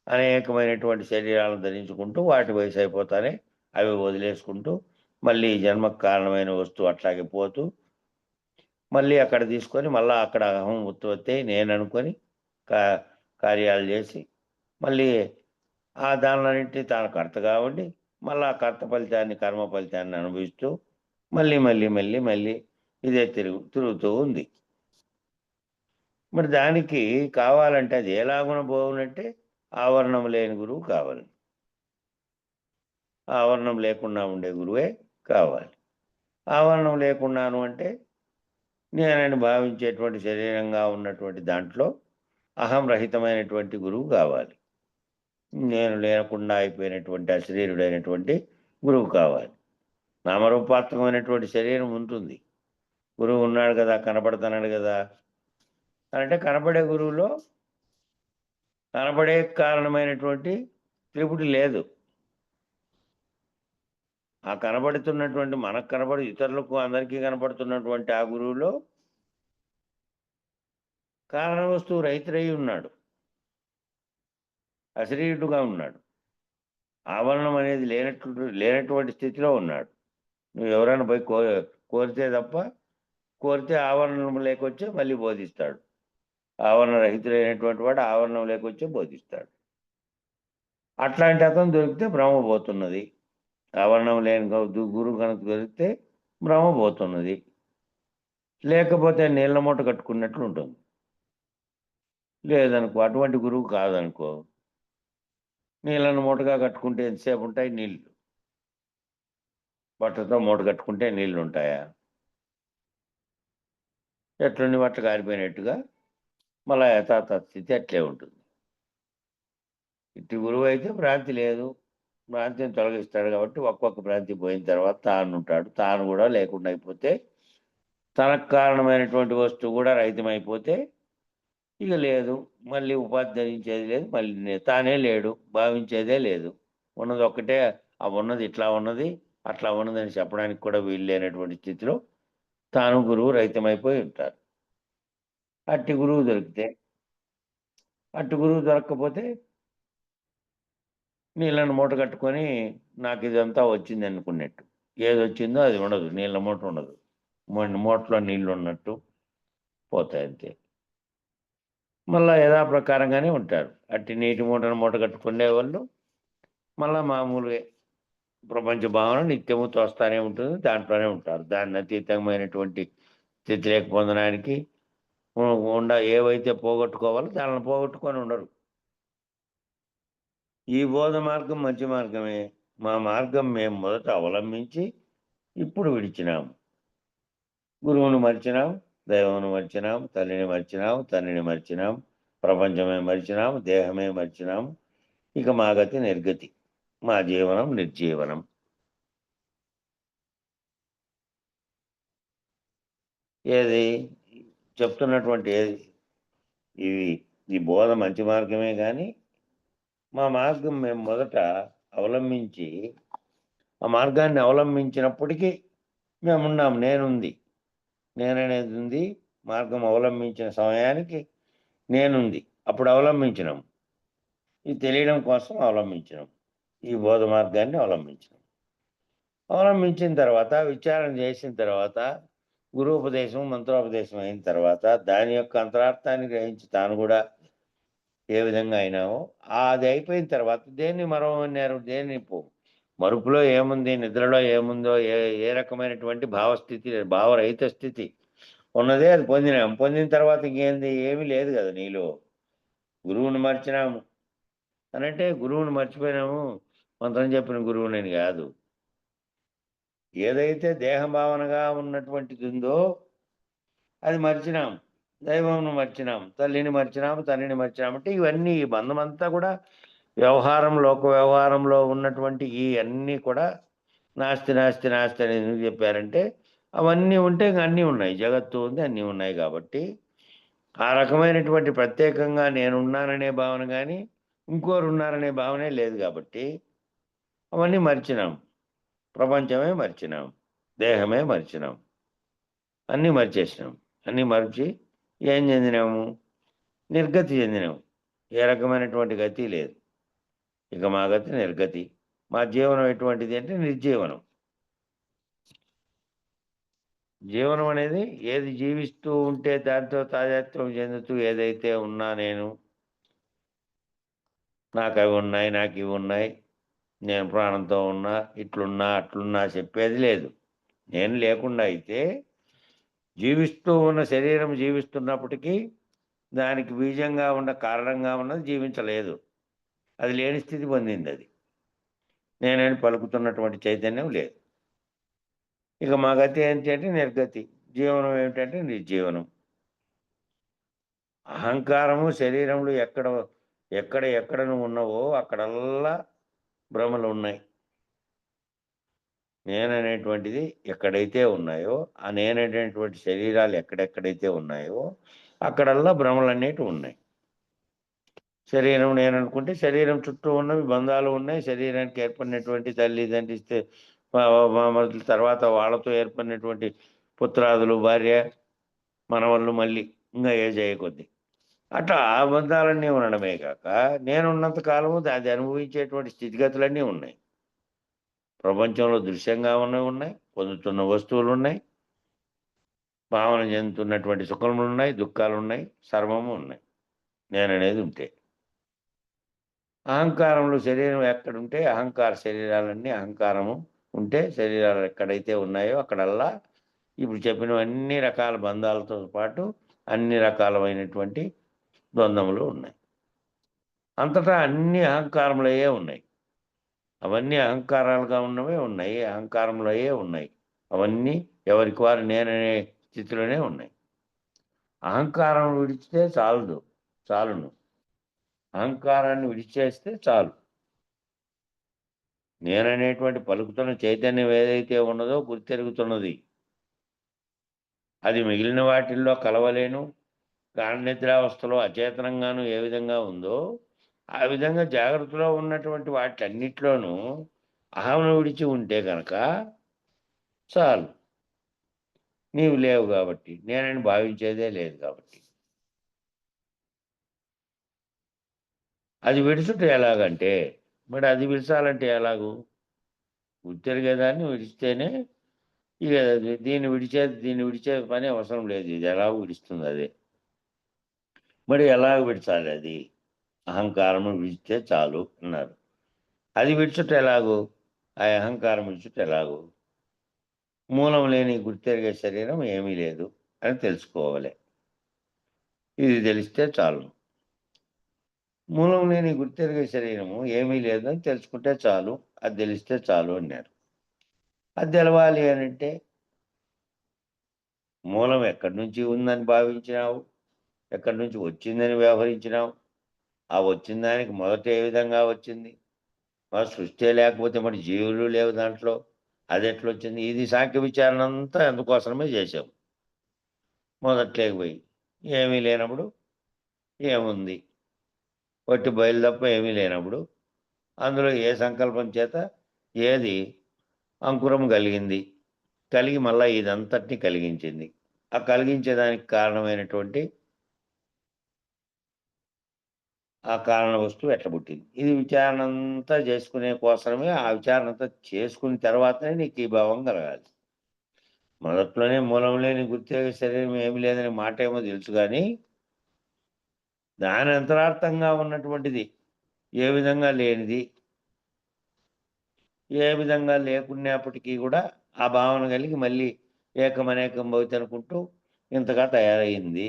S3: అనేకమైనటువంటి శరీరాలను ధరించుకుంటూ వాటి వయసు అయిపోతానే అవి వదిలేసుకుంటూ మళ్ళీ జన్మకు కారణమైన వస్తువు అట్లాగే పోతూ మళ్ళీ అక్కడ తీసుకొని మళ్ళా అక్కడ అహం ఉత్పత్తి నేను అనుకొని కార్యాలు చేసి మళ్ళీ ఆ దానిలన్నింటినీ తాను కర్తగా ఉండి మళ్ళీ ఆ కర్త ఫలితాన్ని కర్మ ఫలితాన్ని అనుభవిస్తూ మళ్ళీ ఇదే తిరుగుతూ ఉంది. మరి దానికి కావాలంటే అది ఎలాగున పోవునంటే ఆవరణం లేని గురువు కావాలి. ఆవరణం లేకుండా ఉండే గురువే కావాలి. ఆవరణం లేకున్నాను అంటే నేనని భావించేటువంటి శరీరంగా ఉన్నటువంటి దాంట్లో అహం రహితమైనటువంటి గురువు కావాలి. నేను లేకుండా అయిపోయినటువంటి అశరీరుడైనటువంటి గురువు కావాలి. నామరూపాత్మకమైనటువంటి శరీరం ఉంటుంది. గురువు ఉన్నాడు కదా, కనపడుతున్నాడు కదా అంటే కనపడే గురువులో కనపడే కారణమైనటువంటి త్రిపుటి లేదు. ఆ కనబడుతున్నటువంటి మనకు ఇతరులకు అందరికీ కనపడుతున్నటువంటి ఆ గురువులో కారణ వస్తువు రహితుడై ఉన్నాడు. అశరీరుడుగా ఉన్నాడు. ఆవరణం అనేది లేనటువంటి స్థితిలో ఉన్నాడు. నువ్వు ఎవరైనా పోయి కోరితే తప్ప, కోరితే ఆవరణం లేకొచ్చే మళ్ళీ బోధిస్తాడు. ఆవరణ రహితుడైనటువంటి వాడు ఆవరణం లేకొచ్చే బోధిస్తాడు. అట్లాంటి అతను దొరికితే భ్రమ పోతున్నది. ఆవరణం లేని గురువు కనుక దొరికితే భ్రమ పోతున్నది. లేకపోతే నీళ్ళ మూట కట్టుకున్నట్లు ఉంటుంది. లేదనుకో, అటువంటి గురువు కాదనుకో, నీళ్ళను మూటగా కట్టుకుంటే ఎంతసేపు ఉంటాయి నీళ్ళు? బట్టతో మూట కట్టుకుంటే నీళ్ళు ఉంటాయా? ఎట్లుండి బట్ట కారిపోయినట్టుగా మళ్ళా యథాతథ స్థితి అట్లే ఉంటుంది. ఇట్టి గురువు అయితే భ్రాంతి లేదు, భ్రాంతిని తొలగిస్తాడు. కాబట్టి ఒక్కొక్క భ్రాంతి పోయిన తర్వాత తాను ఉంటాడు. తాను కూడా లేకుండా అయిపోతే, తనకు కారణమైనటువంటి వస్తువు కూడా రహితమైపోతే ఇక లేదు, మళ్ళీ ఉపాధి ధరించేది లేదు, మళ్ళీ తానే లేడు, భావించేదే లేదు. ఉన్నది ఒక్కటే, ఆ ఉన్నది ఇట్లా ఉన్నది అట్లా ఉన్నదని చెప్పడానికి కూడా వీలు లేనటువంటి స్థితిలో తాను గురువు రహితమైపోయి ఉంటారు. అట్టి గురువు దొరికితే, అట్టి గురువు దొరక్కపోతే నీళ్ళను మూట కట్టుకొని నాకు ఇదంతా వచ్చింది అనుకున్నట్టు, ఏది వచ్చిందో అది ఉండదు, నీళ్ళ మూట ఉండదు, మూటలో నీళ్ళు ఉన్నట్టు పోతాయి అంతే. మళ్ళా యథాప్రకారంగానే ఉంటారు. అట్టి నీటి మూటను మూట కట్టుకునే వాళ్ళు మళ్ళా మామూలుగా ప్రపంచ భావన నిత్యము తోస్తానే ఉంటుంది, దాంట్లోనే ఉంటారు. దాన్ని అతీతమైనటువంటి స్థితిలోకి పొందడానికి ఏవైతే పోగొట్టుకోవాలో దానిని పోగొట్టుకొని ఉండరు. ఈ బోధ మార్గం మంచి మార్గమే. మా మార్గం మేము మొదట అవలంబించి ఇప్పుడు విడిచినాము. గురువును మర్చినాం, దైవమును మర్చినాం, తల్లిని మర్చినాం, తండ్రిని మర్చినాం, ప్రపంచమే మర్చినాం, దేహమే మర్చినాం. ఇక మా గతి నిర్గతి, మా జీవనం నిర్జీవనం. ఏది చెప్తున్నటువంటి ఈ బోధ మంచి మార్గమే, కానీ మా మార్గం మేము మొదట అవలంబించి, ఆ మార్గాన్ని అవలంబించినప్పటికీ మేమున్నాం. నేనుంది, నేననేది ఉంది. మార్గం అవలంబించిన సమయానికి నేనుంది, అప్పుడు అవలంబించినాం. ఇది తెలియడం కోసం అవలంబించినాం, ఈ బోధ మార్గాన్ని అవలంబించినాం. అవలంబించిన తర్వాత, విచారణ చేసిన తర్వాత, గురూపదేశం మంత్రోపదేశం అయిన తర్వాత, దాని యొక్క అంతరార్థాన్ని గ్రహించి తాను కూడా ఏ విధంగా అయినామో అది అయిపోయిన తర్వాత దేన్ని మరవన్నారు, దేన్ని మరుపులో ఏముంది, నిద్రలో ఏముందో, ఏ రకమైనటువంటి భావస్థితి, భావరహిత స్థితి ఉన్నదే అది పొందినాం. పొందిన తర్వాత ఇంకేంది, ఏమీ లేదు కదా నీలో. గురువుని మర్చినాము అనంటే గురువుని మర్చిపోయినాము, మంత్రం చెప్పిన గురువునని కాదు. ఏదైతే దేహభావనగా ఉన్నటువంటిది ఉందో అది మర్చినాం. దైవంను మర్చినాం, తల్లిని మర్చినాము, తండ్రిని మర్చినామంటే ఇవన్నీ, ఈ బంధం అంతా కూడా లోక వ్యవహారంలో ఉన్నటువంటి ఈ అన్నీ కూడా నాస్తి నాస్తి నాస్తి అని ఎందుకు చెప్పారంటే, అవన్నీ ఉంటే అన్నీ ఉన్నాయి, జగత్తు ఉంది, అన్నీ ఉన్నాయి. కాబట్టి ఆ రకమైనటువంటి ప్రత్యేకంగా నేనున్నాననే భావన కానీ ఇంకోరు ఉన్నారనే భావనే లేదు. కాబట్టి అవన్నీ మర్చినాం. ప్రపంచమే మర్చినాం, దేహమే మర్చినాం, అన్నీ మర్చేసినాం. అన్నీ మర్చి ఏం చెందినాము? నిర్గతి చెందినాము. ఏ రకమైనటువంటి గతి లేదు. ఇక మా గతి నిర్గతి. మా జీవనం ఎటువంటిది అంటే నిర్జీవనం. జీవనం అనేది ఏది జీవిస్తూ ఉంటే దాంతో తాదాత్మ్యం చెందుతూ ఏదైతే ఉన్నా, నేను నాకు అవి ఉన్నాయి, నాకు ఇవి ఉన్నాయి, నేను ప్రాణంతో ఉన్నా, ఇట్లున్నా అట్లున్నా చెప్పేది లేదు. నేను లేకుండా అయితే జీవిస్తూ ఉన్న శరీరం జీవిస్తున్నప్పటికీ దానికి బీజంగా ఉన్న, కారణంగా ఉన్నది జీవించలేదు. అది లేని స్థితి పొందింది. అది నేనని పలుకుతున్నటువంటి చైతన్యం లేదు. ఇక మా గతి ఏంటి అంటే నిర్గతి. జీవనం ఏమిటంటే నిర్జీవనం. అహంకారము శరీరములు ఎక్కడ నువ్వు ఉన్నావో అక్కడల్లా భ్రమలు ఉన్నాయి. నేననేటువంటిది ఎక్కడైతే ఉన్నాయో, ఆ నేననేటువంటి శరీరాలు ఎక్కడెక్కడైతే ఉన్నాయో అక్కడల్లా భ్రమలు అనేటివి ఉన్నాయి. శరీరం నేననుకుంటే శరీరం చుట్టూ ఉన్నవి బంధాలు ఉన్నాయి. శరీరానికి ఏర్పడినటువంటి తల్లి తండ్రి తర్వాత వాళ్ళతో ఏర్పడినటువంటి పుత్రాదులు, భార్య, మనవళ్ళు, మళ్ళీ ఇంకా ఏజ్ అయ్యే కొద్దీ అట్లా ఆ బంధాలన్నీ ఉండడమే కాక నేనున్నంత కాలము అది అనుభవించేటువంటి స్థితిగతులన్నీ ఉన్నాయి. ప్రపంచంలో దృశ్యంగా ఉన్నవి ఉన్నాయి, పొందుతున్న వస్తువులు ఉన్నాయి, భావన చెందుతున్నటువంటి సుఖములు ఉన్నాయి, దుఃఖాలు ఉన్నాయి, సర్వము ఉన్నాయి నేననేది ఉంటే. అహంకారంలో శరీరం ఎక్కడుంటే అహంకార శరీరాలన్నీ అహంకారము ఉంటే శరీరాలు ఎక్కడైతే ఉన్నాయో అక్కడల్లా ఇప్పుడు చెప్పినవన్నీ రకాల బంధాలతో పాటు అన్ని రకాలమైనటువంటి ద్వంద్వములు ఉన్నాయి. అంతటా అన్ని అహంకారములయే ఉన్నాయి. అవన్నీ అహంకారాలుగా ఉన్నవే ఉన్నాయి, అహంకారములయే ఉన్నాయి. అవన్నీ ఎవరికి వారు నేననే స్థితిలోనే ఉన్నాయి. అహంకారం విడిచితే చాలును. అహంకారాన్ని విడిచేస్తే చాలు. నేననేటువంటి పలుకుతున్న చైతన్యం ఏదైతే ఉన్నదో గుర్తెరుగుతున్నది. అది మిగిలిన వాటిల్లో కలవలేను. గాఢ నిద్రావస్థలో అచేతనంగాను ఏ విధంగా ఉందో ఆ విధంగా జాగ్రత్తలో ఉన్నటువంటి వాటిలన్నిట్లోనూ అహంను విడిచి ఉంటే గనక చాలు. నీవు లేవు కాబట్టి, నేనని భావించేదే లేదు కాబట్టి. అది విడుచుట ఎలాగంటే, మరి అది విడిచాలంటే ఎలాగు? గుర్తెరిగేదాన్ని విడిస్తేనే ఇక దీన్ని విడిచే పని అవసరం లేదు. ఇది ఎలాగో విడుస్తుంది అదే. మరి ఎలాగ విడిచాలి అది? అహంకారము విడిచితే చాలు అన్నారు. అది విడుచుట ఎలాగు? ఆ అహంకారం విడుచుట ఎలాగు? మూలం లేని గుర్తెరిగే శరీరం ఏమీ లేదు అని తెలుసుకోవాలి. ఇది తెలిస్తే చాలు. మూలం లేని గుర్తెరిగే శరీరము ఏమీ లేదని తెలుసుకుంటే చాలు. అది తెలిస్తే చాలు అన్నారు. అది తెలవాలి అనంటే మూలం ఎక్కడి నుంచి ఉందని భావించినావు, ఎక్కడి నుంచి వచ్చిందని వ్యవహరించినావు, ఆ వచ్చిన దానికి మొదట ఏ విధంగా వచ్చింది, మరి సృష్టి లేకపోతే మరి జీవులు లేవు దాంట్లో, అది ఎట్లొచ్చింది? ఇది సాంఖ్య విచారణ అంతా అందుకోసమే చేసాం. మొదట్లోకి పోయి ఏమీ లేనప్పుడు ఏముంది, వట్టి బయలు తప్ప ఏమీ లేనప్పుడు అందులో ఏ సంకల్పం చేత ఏది అంకురం కలిగి మళ్ళా ఇదంతటిని కలిగించింది. ఆ కలిగించేదానికి కారణమైనటువంటి ఆ కారణ వస్తువు ఎట్లా పుట్టింది? ఇది విచారణ అంతా చేసుకునే కోసమే ఆ విచారణ అంతా చేసుకున్న తర్వాతనే నీకు ఈ భావం కలగాలి. మొదట్లోనే మూలం లేని గుర్తెరిగే శరీరం ఏమి లేదనే మాట ఏమో తెలుసు కానీ దాని అంతరార్థంగా ఉన్నటువంటిది ఏ విధంగా లేనిది, ఏ విధంగా లేకున్నప్పటికీ కూడా ఆ భావన కలిగి మళ్ళీ ఏకమనేకం భవిత అనుకుంటూ ఇంతగా తయారయింది.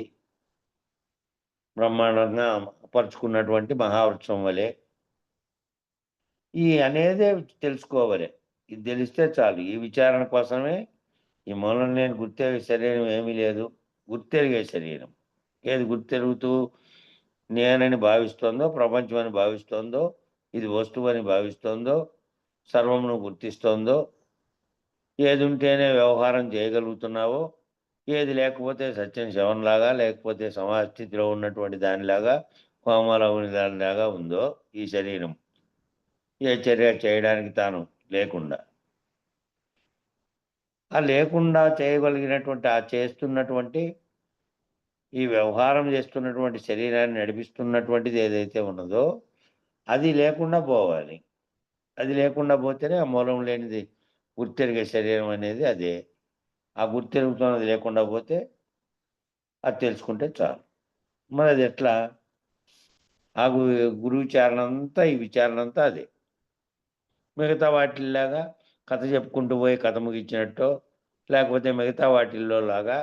S3: బ్రహ్మాండంగా పరుచుకున్నటువంటి మహావృక్షం వలె. ఈ అనేదే తెలుసుకోవాలి. ఇది తెలిస్తే చాలు. ఈ విచారణ కోసమే ఈ మూలం లేని గుర్తెరిగే శరీరం ఏమీ లేదు. గుర్తెరిగే శరీరం. ఏది గుర్తెరుగుతూ నేనని భావిస్తోందో, ప్రపంచమని భావిస్తోందో, ఇది వస్తువని భావిస్తోందో, సర్వమును గుర్తిస్తోందో, ఏది ఉంటేనే వ్యవహారం చేయగలుగుతున్నావో, ఏది లేకపోతే సత్యం శవంలాగా, లేకపోతే సమాజ స్థితిలో ఉన్నటువంటి దానిలాగా, కోమలో ఉన్న దానిలాగా ఉందో ఈ శరీరం. ఏ చర్య చేయడానికి తాను లేకుండా. ఆ లేకుండా చేయగలిగినటువంటి ఆ చేస్తున్నటువంటి ఈ వ్యవహారం చేస్తున్నటువంటి శరీరాన్ని నడిపిస్తున్నటువంటిది ఏదైతే ఉన్నదో అది లేకుండా పోవాలి. అది లేకుండా పోతేనే ఆ మూలం లేనిది గుర్తెరిగే శరీరం అనేది అదే. ఆ గుర్తెరుగుతున్నది లేకుండా పోతే అది తెలుసుకుంటే చాలు. మరి అది ఎట్లా? ఆ గురు విచారణ అంతా ఈ విచారణ అంతా అదే. మిగతా వాటిల్లాగా కథ చెప్పుకుంటూ పోయి కథ ముగించినట్టో, లేకపోతే మిగతా వాటిల్లో లాగా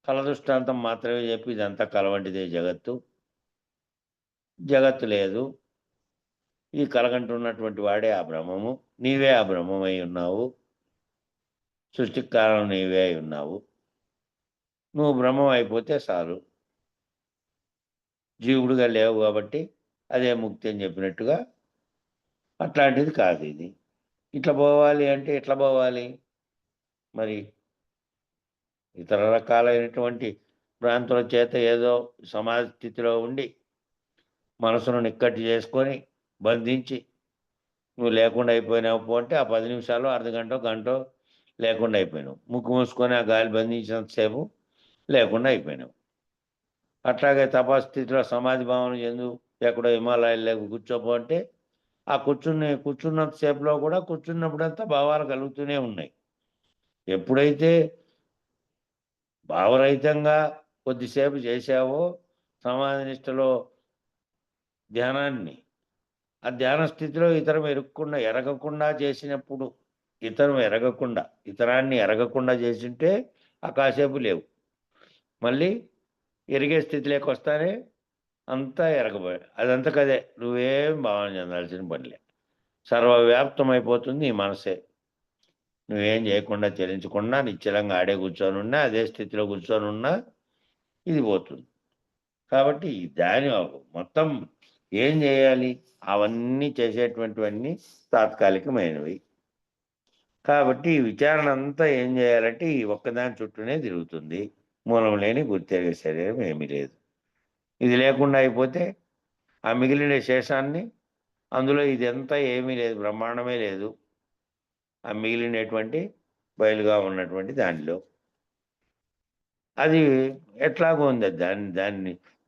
S3: కళ దృష్టాంతం మాత్రమే చెప్పి ఇదంతా కలవంటిదే జగత్తు. జగత్తు లేదు. ఈ కలగంటున్నటువంటి వాడే ఆ బ్రహ్మము. నీవే ఆ బ్రహ్మమై ఉన్నావు. సృష్టికి కారణం నీవే అయి ఉన్నావు. నువ్వు బ్రహ్మం అయిపోతే చాలు. జీవుడుగా లేవు కాబట్టి అదే ముక్తి అని చెప్పినట్టుగా అట్లాంటిది కాదు ఇది. ఇట్లా పోవాలి అంటే ఎట్లా పోవాలి? మరి ఇతర రకాలైనటువంటి భ్రాంతుల చేత ఏదో సమాజ స్థితిలో ఉండి మనసును నిక్కటి చేసుకొని బంధించి నువ్వు లేకుండా అయిపోయినావు పో అంటే ఆ 10 నిమిషాలు, అర్ధగంటో, గంటో లేకుండా అయిపోయినావు. ముక్కు మూసుకొని ఆ గాలి బంధించినంతసేపు లేకుండా అయిపోయినావు. అట్లాగే తపస్థితిలో సమాధి భావన చెందు, ఎక్కడో హిమాలయాల్లో కూర్చోపో అంటే ఆ కూర్చున్నంత సేపులో కూడా కూర్చున్నప్పుడంతా భావాలు కలుగుతూనే ఉన్నాయి. ఎప్పుడైతే భావరహితంగా కొద్దిసేపు చేశావో సమాధి నిష్టలో ధ్యానాన్ని, ఆ ధ్యాన స్థితిలో ఎరగకుండా చేసినప్పుడు, ఇతరాన్ని ఎరగకుండా చేసింటే ఆ కాసేపు లేవు. మళ్ళీ ఎరిగే స్థితిలోకి వస్తానే అంతా ఎరగబోయాడు. అదంతకదే నువ్వేం భావన చెందాల్సిన పనిలే. సర్వవ్యాప్తమైపోతుంది ఈ మనసే. నువ్వేం చేయకుండా చలించకుండా నిశ్చలంగా ఆడే కూర్చొని ఉన్నా, అదే స్థితిలో కూర్చొని ఉన్నా ఇది పోతుంది. కాబట్టి దాని మొత్తం ఏం చేయాలి? అవన్నీ చేసేటువంటివన్నీ తాత్కాలికమైనవి. కాబట్టి ఈ విచారణ అంతా ఏం చేయాలంటే ఈ ఒక్కదాని చుట్టూనే తిరుగుతుంది. మూలం లేని గుర్తెరిగే శరీరం ఏమీ లేదు. ఇది లేకుండా అయిపోతే ఆ మిగిలిన శేషాన్ని, అందులో ఇదంతా ఏమీ లేదు, బ్రహ్మాండమే లేదు, ఆ మిగిలినటువంటి బయలుగా ఉన్నటువంటి దానిలో అది ఎట్లాగో ఉంది.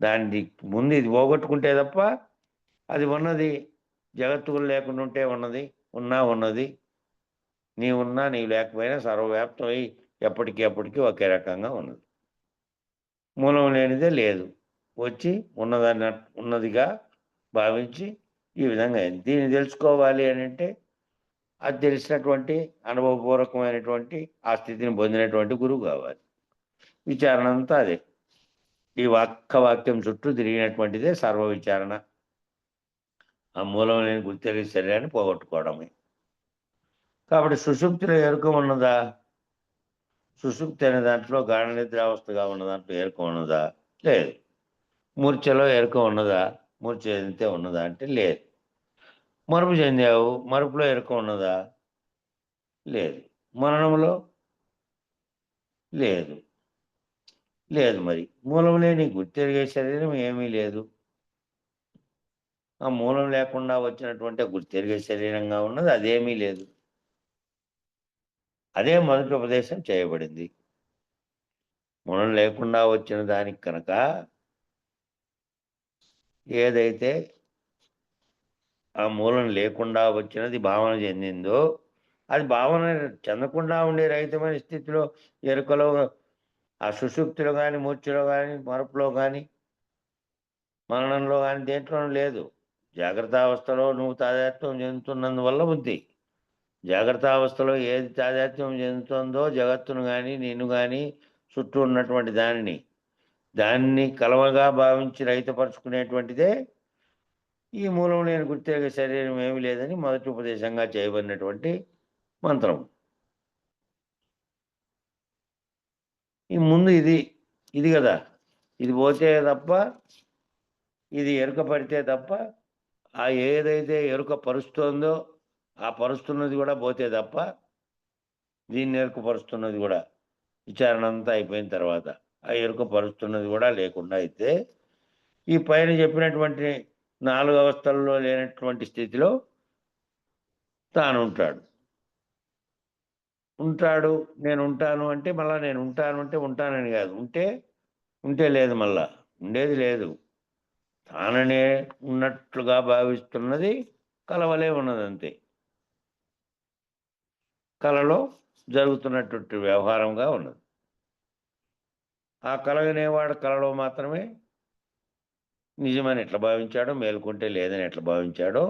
S3: దాన్ని ముందు ఇది పోగొట్టుకుంటే తప్ప అది ఉన్నది. జగత్తులు లేకుండా ఉంటే ఉన్నది, ఉన్నది. నీవున్నా నీవు లేకపోయినా సర్వవ్యాప్తమై ఎప్పటికీ ఒకే రకంగా ఉన్నది. మూలం లేనిదే లేదు, వచ్చి ఉన్నదిగా భావించి ఈ విధంగా అయింది. దీన్ని తెలుసుకోవాలి అని అంటే అది తెలిసినటువంటి అనుభవపూర్వకమైనటువంటి ఆ స్థితిని పొందినటువంటి గురువు కావాలి. విచారణ అంతా అదే. ఈ వాక్యం చుట్టూ తిరిగినటువంటిదే సర్వ విచారణ. ఆ మూలం లేని గుర్తెరిగే శరీరాన్ని పోగొట్టుకోవడమే. కాబట్టి సుషుప్తిలో ఎరుక ఉన్నదా? సుషుప్తి అనే దాంట్లో గాఢ నిద్రావస్థగా ఉన్న దాంట్లో ఎరుక ఉన్నదా? లేదు. మూర్ఛలో ఎరుక ఉన్నదా? మూర్ఛ చెందితే ఉన్నదా అంటే లేదు. మరుపు చెందావు, మరుపులో ఎరుక ఉన్నదా? లేదు. మరణంలో లేదు. మరి మూలం లేని గుర్తెరిగే శరీరం ఏమీ లేదు. ఆ మూలం లేకుండా వచ్చినటువంటి గుర్తెరిగే శరీరంగా ఉన్నది అదేమీ లేదు. అదే మొదటి ఉపదేశం చేయబడింది. మూలం లేకుండా వచ్చిన దానికి కనుక ఏదైతే ఆ మూలం లేకుండా వచ్చినది భావన చెందిందో, అది భావన చెందకుండా ఉండే రహితమైన స్థితిలో ఎరుకలో, ఆ సుషుప్తిలో కానీ, మూర్ఛలో కానీ, మరపులో కానీ, మరణంలో కానీ దేంట్లోనూ లేదు. జాగ్రత్త అవస్థలో నువ్వు తాదాత్మ్యం చెందుతున్నందువల్ల బుద్ధి. జాగ్రత్త అవస్థలో ఏది తాదాత్మ్యం చెందుతుందో జగత్తును కానీ, నిన్ను కానీ, చుట్టూ ఉన్నటువంటి దాన్ని కలవగా భావించి రహితపరుచుకునేటువంటిదే ఈ మూలం లేని గుర్తెరిగే శరీరం ఏమీ లేదని మొదటి ఉపదేశంగా చేయబడినటువంటి మంత్రం. ఈ ముందు ఇది కదా, ఇది పోతే తప్ప, ఇది ఎరుక పడితే తప్ప, ఆ ఏదైతే ఎరుక పరుస్తోందో ఆ పరుస్తున్నది కూడా పోతే తప్ప, దీన్ని ఎరుక పరుస్తున్నది కూడా విచారణ అంతా అయిపోయిన తర్వాత ఆ ఎరుక పరుస్తున్నది కూడా లేకుండా అయితే ఈ పైన చెప్పినటువంటి 4 అవస్థల్లో లేనటువంటి స్థితిలో తాను ఉంటాడు. నేను ఉంటాను అంటే మళ్ళా నేను ఉంటాను అంటే ఉంటానని కాదు. ఉంటే లేదు, మళ్ళా ఉండేది లేదు. తాననే ఉన్నట్లుగా భావిస్తున్నది కలవలే ఉన్నదంతే. కలలో జరుగుతున్నటువంటి వ్యవహారంగా ఉన్నది. ఆ కలగనేవాడు కలలో మాత్రమే నిజమని ఎట్లా భావించాడో, మేలుకుంటే లేదని ఎట్లా భావించాడో,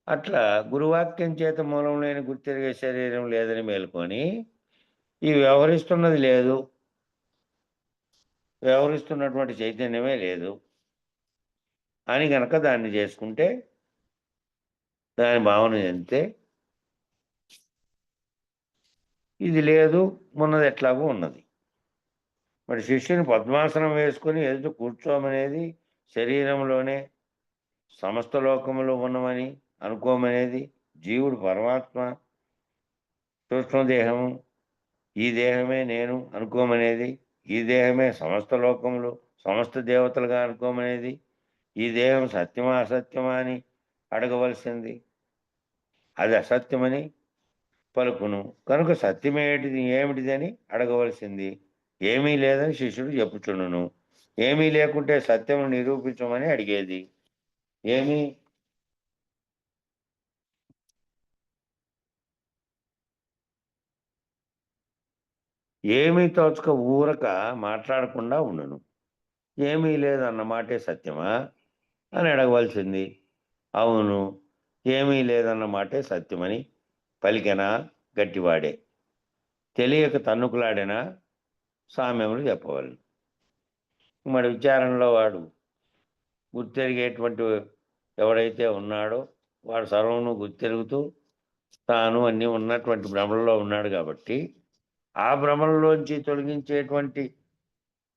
S3: అట్లా గురువాక్యం చేత మూలం లేని గుర్తెరిగే శరీరం లేదని మేలుకొని ఈ వ్యవహరిస్తున్నది లేదు, వ్యవహరిస్తున్నటువంటి చైతన్యమే లేదు అని గనక దాన్ని చేసుకుంటే, దాని భావన చెందితే ఇది లేదు, ఉన్నది ఎట్లాగో ఉన్నది. మరి శిష్యుని పద్మాసనం వేసుకొని ఎదుట కూర్చోమనేది, శరీరంలోనే సమస్త లోకములు ఉన్నమని అనుకోమనేది, జీవుడు పరమాత్మ, సూక్ష్మదేహము, ఈ దేహమే నేను అనుకోమనేది, ఈ దేహమే సమస్త లోకములు, సమస్త దేవతలుగా అనుకోమనేది, ఈ దేహం సత్యమా అసత్యమా అని అడగవలసింది, అది అసత్యమని పలుకును కనుక సత్యమేటిది ఏమిటిదని అడగవలసింది, ఏమీ లేదని శిష్యుడు చెప్పుచుండును. ఏమీ లేకుంటే సత్యం నిరూపించమని అడిగేది. ఏమి ఏమీ తోచక ఊరక మాట్లాడకుండా ఉండను. ఏమీ లేదన్న మాటే సత్యమా అని అడగవలసింది. అవును, ఏమీ లేదన్న మాటే సత్యమని పలికెనా గట్టివాడే. తెలియక తన్నుకులాడేనా సామ్యములు చెప్పవలను. మరి విచారణలో వాడు గుర్తెరిగేటువంటి ఎవడైతే ఉన్నాడో వాడు సర్వమును గుర్తెరుగుతూ తాను అన్నీ ఉన్నటువంటి భ్రమలో ఉన్నాడు కాబట్టి ఆ భ్రమలోంచి తొలగించేటువంటి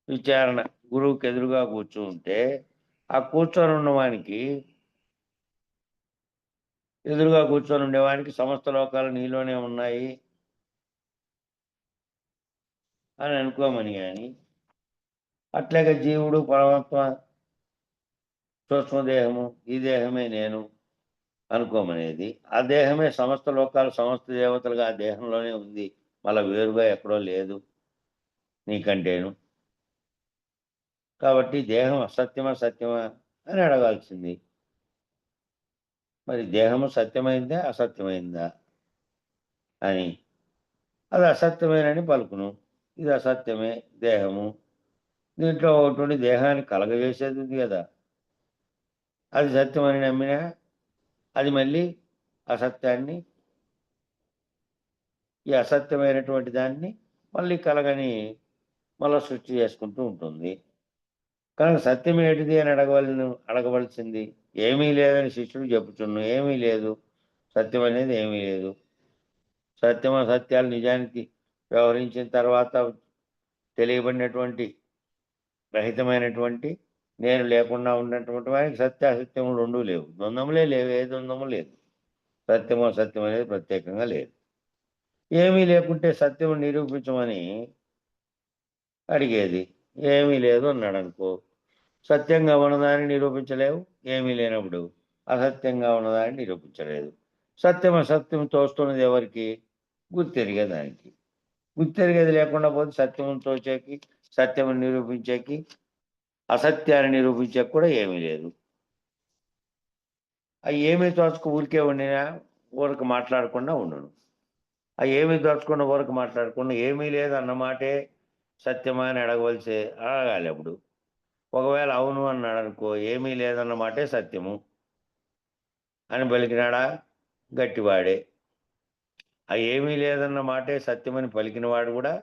S3: విచారణ గురువుకి ఎదురుగా కూర్చుంటే ఆ కూర్చొని ఉన్నవానికి ఎదురుగా కూర్చొని ఉండేవానికి సమస్త లోకాలు నీలోనే ఉన్నాయి అని అనుకోమని కానీ అట్లాగే జీవుడు పరమాత్మ సూక్ష్మదేహము ఈ దేహమే నేను అనుకోమనేది. ఆ దేహమే సమస్త లోకాలు సమస్త దేవతలుగా ఆ దేహంలోనే ఉంది, మళ్ళా వేరుగా ఎక్కడో లేదు నీకంటేను. కాబట్టి దేహం అసత్యమా సత్యమా అని అడగాల్సింది. మరి దేహము సత్యమైందా అసత్యమైందా అని. అది అసత్యమేనని పలుకును. ఇది అసత్యమే దేహము. దీంట్లో ఒకటి దేహాన్ని కలగజేసేది ఉంది కదా, అది సత్యమని నమ్మినా అది మళ్ళీ అసత్యాన్ని, ఈ అసత్యమైనటువంటి దాన్ని మళ్ళీ కలగని మళ్ళీ సృష్టి చేసుకుంటూ ఉంటుంది. కనుక సత్యం ఏంటిది అని అడగవలసింది. ఏమీ లేదని శిష్యుడు చెప్పుచున్ను. ఏమీ లేదు, సత్యం అనేది ఏమీ లేదు. సత్యాలు నిజానికి వ్యవహరించిన తర్వాత తెలియబడినటువంటి రహితమైనటువంటి నేను లేకుండా ఉన్నటువంటి వారికి సత్యాసత్యములు రెండూ లేవు, ద్వంద్వములే లేవు, ఏ ద్వంద్వము లేదు. సత్యం అనేది ప్రత్యేకంగా లేదు. ఏమీ లేకుంటే సత్యము నిరూపించమని అడిగేది. ఏమీ లేదు అన్నాడు అనుకో, సత్యంగా ఉన్నదాన్ని నిరూపించలేవు. ఏమీ లేనప్పుడు అసత్యంగా ఉన్నదాన్ని నిరూపించలేదు. సత్యం అసత్యం తోస్తున్నది ఎవరికి? గుర్తెరిగేదానికి. గుర్తెరిగేది లేకుండా పోతే సత్యము తోచేకి, సత్యము నిరూపించేకి, అసత్యాన్ని నిరూపించేకి కూడా ఏమీ లేదు. ఆ ఏమీ తోచక ఊరికే ఉండినా ఊరికి మాట్లాడకుండా ఉండను. ఆ ఏమీ తోచకుండా ఊరికి మాట్లాడకుండా ఏమీ లేదు అన్నమాటే సత్యమా అని అడగాలి. అప్పుడు ఒకవేళ అవును అన్నాడు అనుకో, ఏమీ లేదన్న మాటే సత్యము అని పలికినాడా గట్టివాడే. ఆ ఏమీ లేదన్న మాటే సత్యమని పలికినవాడు కూడా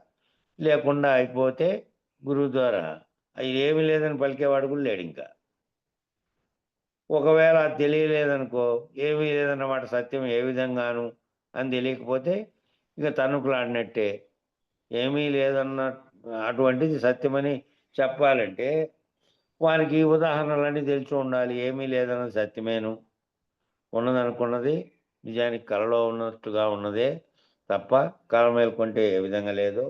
S3: లేకుండా అయిపోతే గురువు ద్వారా అది ఏమీ లేదని పలికేవాడు కూడా లేడు. ఇంకా ఒకవేళ తెలియలేదనుకో, ఏమీ లేదన్నమాట సత్యం ఏ విధంగాను అని తెలియకపోతే ఇక తన్నుకులాడినట్టే. ఏమీ లేదన్న అటువంటిది సత్యమని చెప్పాలంటే వానికి ఉదాహరణలన్నీ తెలిసి ఉండాలి. ఏమీ లేదన్నది సత్యమేను, ఉన్నదనుకున్నది నిజానికి కలలో ఉన్నట్టుగా ఉన్నదే తప్ప కల మేల్కొంటే ఏ విధంగా లేదో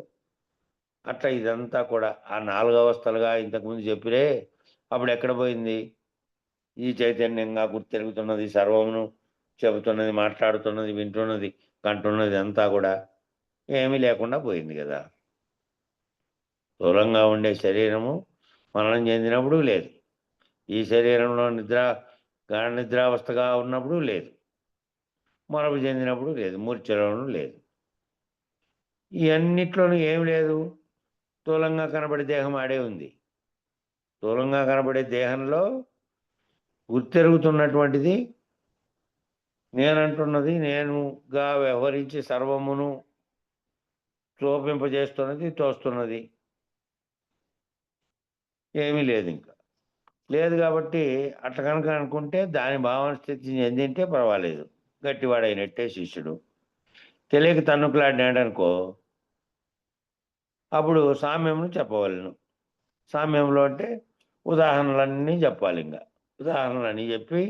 S3: అట్లా ఇదంతా కూడా ఆ 4 అవస్థలుగా ఇంతకుముందు చెప్పిరే. అప్పుడు ఎక్కడ పోయింది? ఈ చైతన్యంగా గుర్తెరుగుతున్నది, సర్వమును చెబుతున్నది, మాట్లాడుతున్నది, వింటున్నది, కంటున్నది అంతా కూడా ఏమీ లేకుండా పోయింది కదా. స్థూలంగా ఉండే శరీరము మరణం చెందినప్పుడు లేదు, ఈ శరీరంలో గాఢ నిద్రావస్థగా ఉన్నప్పుడు లేదు, మరపు చెందినప్పుడు లేదు, మూర్ఛలోనూ లేదు. ఈ అన్నిట్లోనూ ఏమి లేదు, స్థూలంగా కనబడే దేహం ఆడే ఉంది. స్థూలంగా కనబడే దేహంలో గుర్తెరుగుతున్నటువంటిది నేనంటున్నది, నేనుగా వ్యవహరించి సర్వమును చూపింపజేస్తున్నది, తోస్తున్నది ఏమీ లేదు. ఇంకా లేదు కాబట్టి అట్లా కనుక అనుకుంటే దాని భావన స్థితి చెందింటే పర్వాలేదు, గట్టివాడైనట్టే శిష్యుడు. తెలియక తన్నుకులాడినాడు అనుకో, అప్పుడు సామ్యమును చెప్పవలను. సామ్యంలో అంటే ఉదాహరణలన్నీ చెప్పాలి. ఇంకా ఉదాహరణలన్నీ చెప్పి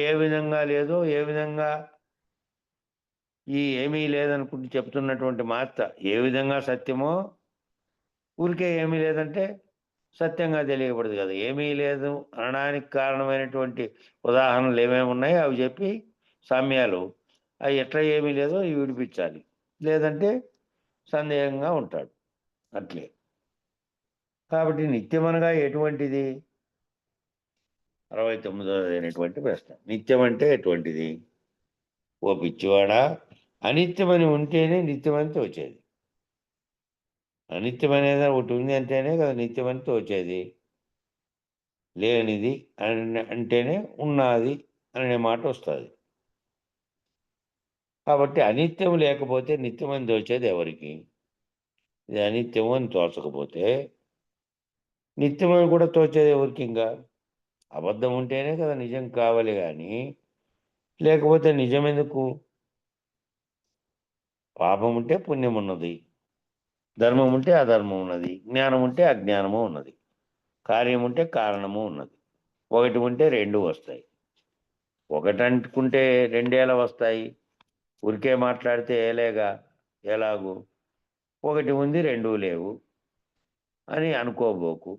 S3: ఏ విధంగా లేదో, ఏ విధంగా ఈ ఏమీ లేదనుకుంటూ చెప్తున్నటువంటి మాత్ర ఏ విధంగా సత్యమో, ఊరికే ఏమీ లేదంటే సత్యంగా తెలియబడదు కదా. ఏమీ లేదు అనడానికి కారణమైనటువంటి ఉదాహరణలు ఏమేమి ఉన్నాయో అవి చెప్పి సామ్యాలు అవి ఎట్లా ఏమీ లేదో ఇవి విడిపించాలి. లేదంటే సందేహంగా ఉంటాడు. అట్లే కాబట్టి నిత్యమనగా ఎటువంటిది? 69వ ప్రశ్న. నిత్యం అంటే ఎటువంటిది? ఓ పిచ్చివాడా, అనిత్యమని ఉంటేనే నిత్యమని తోచేది. అనిత్యం అనేది ఒకటి ఉంది అంటేనే కదా నిత్యమని తోచేది. లేనిది అంటేనే ఉన్నది అనే మాట వస్తుంది. కాబట్టి అనిత్యం లేకపోతే నిత్యమని తోచేది ఎవరికి? ఇది అనిత్యం అని తోచకపోతే నిత్యమని కూడా తోచేది ఎవరికి? ఇంకా అబద్ధం ఉంటేనే కదా నిజం కావాలి, కానీ లేకపోతే నిజం ఎందుకు? పాపం ఉంటే పుణ్యం ఉన్నది, ధర్మం ఉంటే అధర్మం ఉన్నది, జ్ఞానం ఉంటే అజ్ఞానము ఉన్నది, కార్యం ఉంటే కారణము ఉన్నది. ఒకటి ఉంటే రెండు వస్తాయి. ఒకటి అంటుకుంటే రెండేలా వస్తాయి? ఊరికే మాట్లాడితే ఏలేగా, ఎలాగూ. ఒకటి ఉంది రెండు లేవు అని అనుకోబోకు.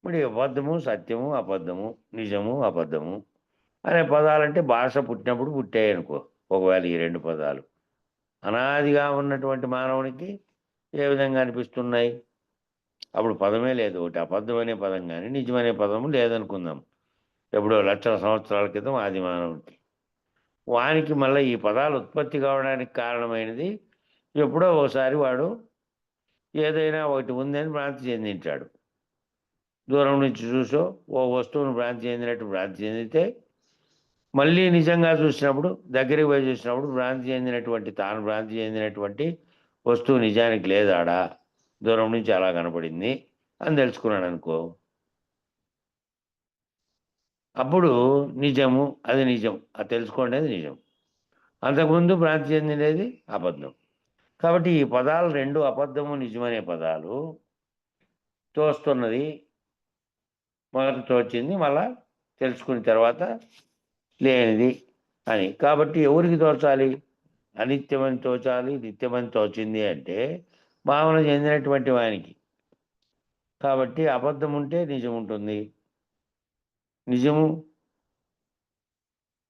S3: మరి అబద్ధము సత్యము, అబద్ధము నిజము అబద్ధము అనే పదాలంటే భాష పుట్టినప్పుడు పుట్టాయి అనుకో. ఒకవేళ ఈ రెండు పదాలు అనాదిగా ఉన్నటువంటి మానవునికి ఏ విధంగా అనిపిస్తున్నాయి? అప్పుడు పదమే లేదు. ఒకటి అబద్ధం అనే పదం కానీ నిజమనే పదము లేదనుకుందాం. ఎప్పుడో లక్షల సంవత్సరాల క్రితం ఆది మానవునికి. వానికి మళ్ళీ ఈ పదాలు ఉత్పత్తి కావడానికి కారణమైనది ఎప్పుడో ఒకసారి వాడు ఏదైనా ఒకటి ఉందని భ్రాంతి చెందించాడు. దూరం నుంచి చూసో ఓ వస్తువును భ్రాంతి చెందినట్టు భ్రాంతి చెందితే మళ్ళీ నిజంగా చూసినప్పుడు, దగ్గరికి పోయి చూసినప్పుడు తాను భ్రాంతి చెందినటువంటి వస్తువు నిజానికి లేదాడా, దూరం నుంచి అలా కనపడింది అని తెలుసుకున్నాడు అనుకో. అప్పుడు నిజము, అది నిజం, అది తెలుసుకోండి నిజం. అంతకుముందు భ్రాంతి చెందినది అబద్ధం. కాబట్టి ఈ పదాలు రెండు అబద్ధము నిజమనే పదాలు. తోస్తున్నది మొదట తోచింది, మళ్ళా తెలుసుకున్న తర్వాత లేనిది అని. కాబట్టి ఎవరికి తోచాలి? అనిత్యమని తోచాలి, నిత్యమని తోచింది అంటే భావన చెందినటువంటి వానికి. కాబట్టి అబద్ధం ఉంటే నిజం ఉంటుంది, నిజము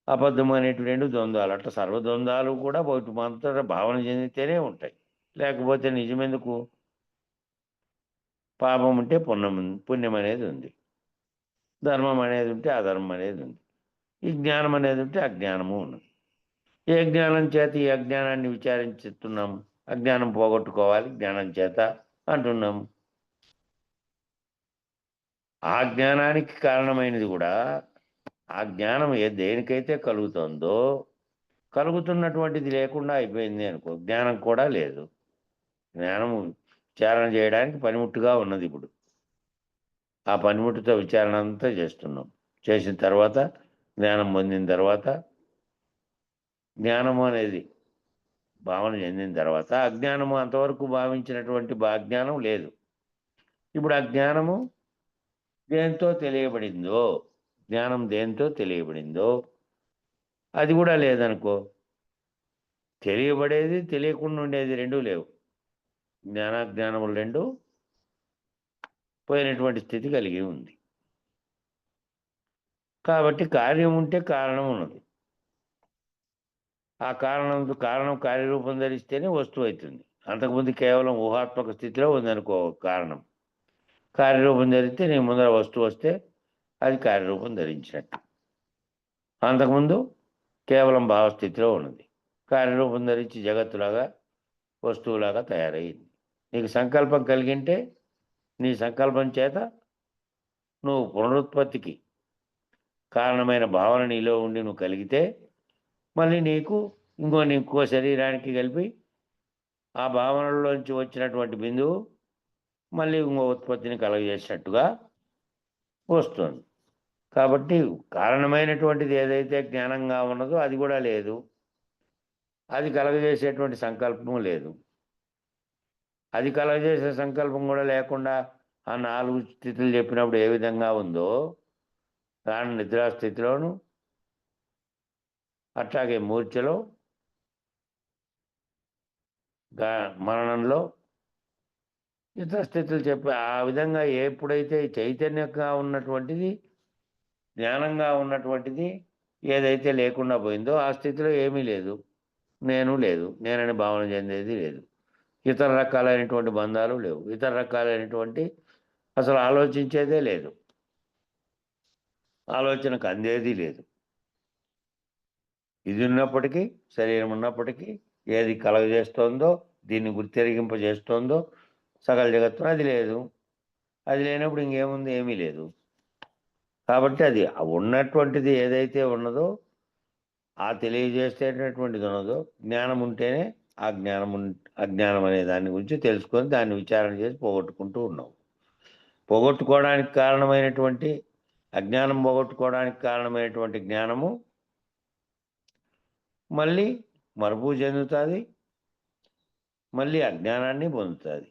S3: అబద్ధము అనేటి రెండు ద్వంద్వాలు. అట్లా సర్వద్వంద్వాలు కూడా ఒకటి మాత్రం భావన చెందితేనే ఉంటాయి. లేకపోతే నిజమెందుకు? పాపం ఉంటే పుణ్యం అనేది ఉంది, ధర్మం అనేది ఉంటే అధర్మం అనేది ఉంది, ఈ జ్ఞానం అనేది ఉంటే అజ్ఞానము ఉన్నది. ఏ జ్ఞానం చేత ఈ అజ్ఞానాన్ని విచారించుతున్నాం? అజ్ఞానం పోగొట్టుకోవాలి జ్ఞానం చేత అంటున్నాం. ఆ జ్ఞానానికి కారణమైనది కూడా, ఆ జ్ఞానం దేనికైతే కలుగుతుందో కలుగుతున్నటువంటిది లేకుండా అయిపోయింది అనుకో, జ్ఞానం కూడా లేదు. జ్ఞానము విచారణ చేయడానికి పనిముట్టుగా ఉన్నది. ఇప్పుడు ఆ పనిముట్టుతో విచారణ అంతా చేస్తున్నాం. చేసిన తర్వాత జ్ఞానం పొందిన తర్వాత, జ్ఞానము అనేది భావన చెందిన తర్వాత, అజ్ఞానము అంతవరకు భావించినటువంటి అజ్ఞానం లేదు. ఇప్పుడు ఆ జ్ఞానము దేంతో తెలియబడిందో, జ్ఞానం దేంతో తెలియబడిందో అది కూడా లేదనుకో. తెలియబడేది తెలియకుండా ఉండేది రెండూ లేవు. జ్ఞానాజ్ఞానములు రెండు పోయినటువంటి స్థితి కలిగి ఉంది. కాబట్టి కార్యం ఉంటే కారణం ఉన్నది. ఆ కారణం కార్యరూపం ధరిస్తేనే వస్తువు అవుతుంది. అంతకుముందు కేవలం ఊహాత్మక స్థితిలో ఉందనుకో కారణం. కార్యరూపం ధరిస్తే నీ ముందర వస్తువు వస్తే అది కార్యరూపం ధరించినట్టు. అంతకుముందు కేవలం భావస్థితిలో ఉన్నది, కార్యరూపం ధరించి జగత్తులాగా వస్తువులాగా తయారయ్యింది. నీకు సంకల్పం కలిగింటే నీ సంకల్పం చేత నువ్వు పునరుత్పత్తికి కారణమైన భావన నీలో ఉండి నువ్వు కలిగితే మళ్ళీ నీకు ఇంకో శరీరానికి కలిపి ఆ భావనలోంచి వచ్చినటువంటి బిందువు మళ్ళీ ఇంకో ఉత్పత్తిని కలగజేసినట్టుగా వస్తుంది. కాబట్టి కారణమైనటువంటిది ఏదైతే జ్ఞానంగా ఉన్నదో అది కూడా లేదు, అది కలగజేసేటువంటి సంకల్పము లేదు. అది కలగజేసే సంకల్పం కూడా లేకుండా ఆ 4 స్థితులు చెప్పినప్పుడు ఏ విధంగా ఉందో, గాఢ నిద్రాస్థితిలోను అట్లాగే మూర్ఛలో, మరణంలో, ఇతర స్థితులు చెప్పి ఆ విధంగా ఎప్పుడైతే చైతన్యంగా ఉన్నటువంటిది, జ్ఞానంగా ఉన్నటువంటిది ఏదైతే లేకుండా పోయిందో ఆ స్థితిలో ఏమీ లేదు, నేను లేదు, నేనని భావన చెందేది లేదు, ఇతర రకాలైనటువంటి బంధాలు లేవు, ఇతర రకాలైనటువంటి అసలు ఆలోచించేదే లేదు, ఆలోచనకు అందేది లేదు. ఇది ఉన్నప్పటికీ, శరీరం ఉన్నప్పటికీ, ఏది కలగజేస్తోందో, దీన్ని గుర్తెరిగింపజేస్తోందో సకల జగత్తున అది లేదు. అది లేనప్పుడు ఇంకేముంది? ఏమీ లేదు. కాబట్టి అది ఉన్నటువంటిది ఏదైతే ఉన్నదో, ఆ తెలియజేసేటటువంటిది ఉన్నదో, జ్ఞానం ఉంటేనే అజ్ఞానం అనే దాని గురించి తెలుసుకొని దాన్ని విచారణ చేసి పోగొట్టుకుంటూ ఉన్నాం. పోగొట్టుకోవడానికి కారణమైనటువంటి అజ్ఞానం, పోగొట్టుకోవడానికి కారణమైనటువంటి జ్ఞానము మళ్ళీ మరుపు చెందుతుంది, మళ్ళీ అజ్ఞానాన్ని పొందుతుంది.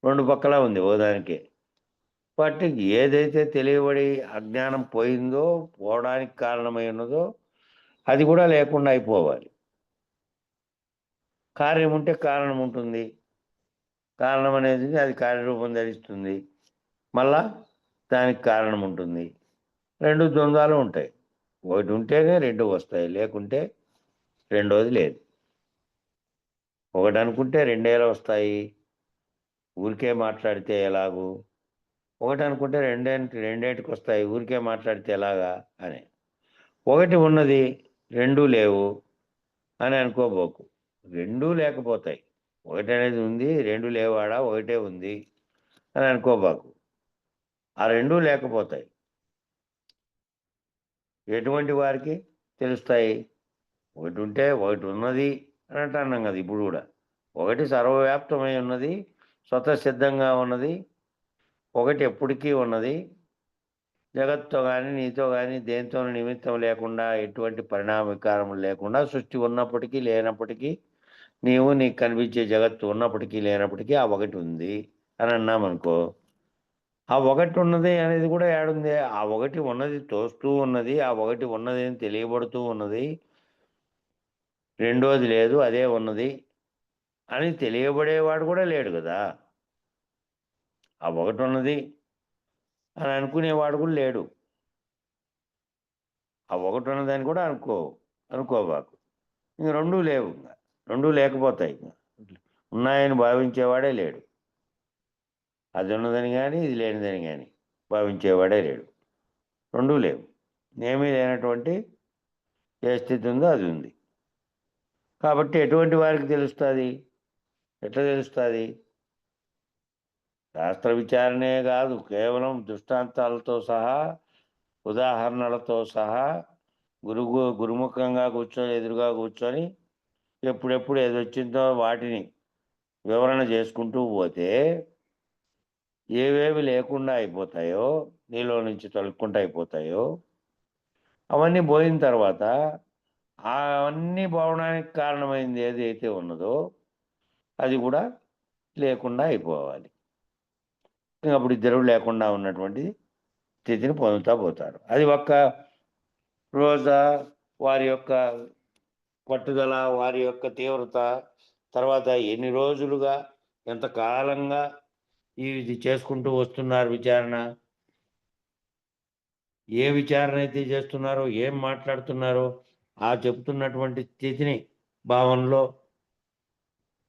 S3: రెండు పక్కలా ఉంది ఓదానికే. బట్ ఏదైతే తెలియబడి అజ్ఞానం పోయిందో, పోవడానికి కారణమై ఉన్నదో, అది కూడా లేకుండా అయిపోవాలి. కార్యం ఉంటే కారణం ఉంటుంది, కారణం అనేది అది కార్యరూపం ధరిస్తుంది, మళ్ళా దానికి కారణం ఉంటుంది. రెండు ద్వంద్వాలు ఉంటాయి. ఒకటి ఉంటేనే రెండు వస్తాయి, లేకుంటే రెండోది లేదు. ఒకటి అనుకుంటే రెండేలా వస్తాయి, ఊరికే మాట్లాడితే ఎలాగూ. ఒకటి అనుకుంటే రెండేటికి వస్తాయి, ఊరికే మాట్లాడితే ఎలాగా అని. ఒకటి ఉన్నది, రెండూ లేవు అని అనుకోబోకు. రెండూ లేకపోతాయి. ఒకటి అనేది ఉంది, రెండు లేవాడా, ఒకటే ఉంది అని అనుకోబాకు. ఆ రెండూ లేకపోతాయి. ఎటువంటి వారికి తెలుస్తాయి? ఒకటి ఉంటే ఒకటి ఉన్నది అని అంటున్నాం కదా ఇప్పుడు కూడా. ఒకటి సర్వవ్యాప్తమై ఉన్నది, స్వతసిద్ధంగా ఉన్నది, ఒకటి ఎప్పటికీ ఉన్నది. జగత్తో కానీ, నీతో కానీ, దేంతో నిమిత్తం లేకుండా, ఎటువంటి పరిణామ వికారములు లేకుండా, సృష్టి ఉన్నప్పటికీ లేనప్పటికీ, నీకు కనిపించే జగత్తు ఉన్నప్పటికీ లేనప్పటికీ ఆ ఒకటి ఉంది అని అన్నామనుకో, ఆ ఒకటి ఉన్నది అనేది కూడా ఏడుంది? ఆ ఒకటి ఉన్నది తోస్తూ ఉన్నది, ఆ ఒకటి ఉన్నది అని తెలియబడుతూ ఉన్నది, రెండోది లేదు అదే ఉన్నది అని తెలియబడేవాడు కూడా లేడు కదా. ఆ ఒకటి ఉన్నది అని అనుకునేవాడు కూడా లేడు. ఆ ఒకటి ఉన్నదని కూడా అనుకోబాకు. ఇంక రెండూ లేవు, రెండూ లేకపోతాయి. ఉన్నాయని భావించేవాడే లేడు. అది ఉన్నదని కానీ, ఇది లేనిదని కానీ భావించేవాడే లేడు. రెండూ లేవు. ఏమీ లేనటువంటి ఏ స్థితి ఉందో అది ఉంది. కాబట్టి ఎటువంటి వారికి తెలుస్తుంది? ఎట్లా తెలుస్తుంది? శాస్త్ర విచారణే కాదు, కేవలం దృష్టాంతాలతో సహా, ఉదాహరణలతో సహా, గురుముఖంగా కూర్చొని, ఎదురుగా కూర్చొని ఎప్పుడెప్పుడు ఏది వచ్చిందో వాటిని వివరణ చేసుకుంటూ పోతే ఏవేవి లేకుండా అయిపోతాయో, నీలో నుంచి తొలక్కుంటూ అయిపోతాయో, అవన్నీ పోయిన తర్వాత అవన్నీ పోవడానికి కారణమైంది ఏదైతే ఉన్నదో అది కూడా లేకుండా అయిపోవాలి. అప్పుడు ఇద్దరు లేకుండా ఉన్నటువంటి స్థితిని పొందుతూ పోతారు. అది ఒక్క రోజా, వారి యొక్క పట్టుదల, వారి యొక్క తీవ్రత, తర్వాత ఎన్ని రోజులుగా, ఎంతకాలంగా ఇది చేసుకుంటూ వస్తున్నారు విచారణ, ఏ విచారణ అయితే చేస్తున్నారో, ఏం మాట్లాడుతున్నారో, ఆ చెప్తున్నటువంటి స్థితిని భావనలో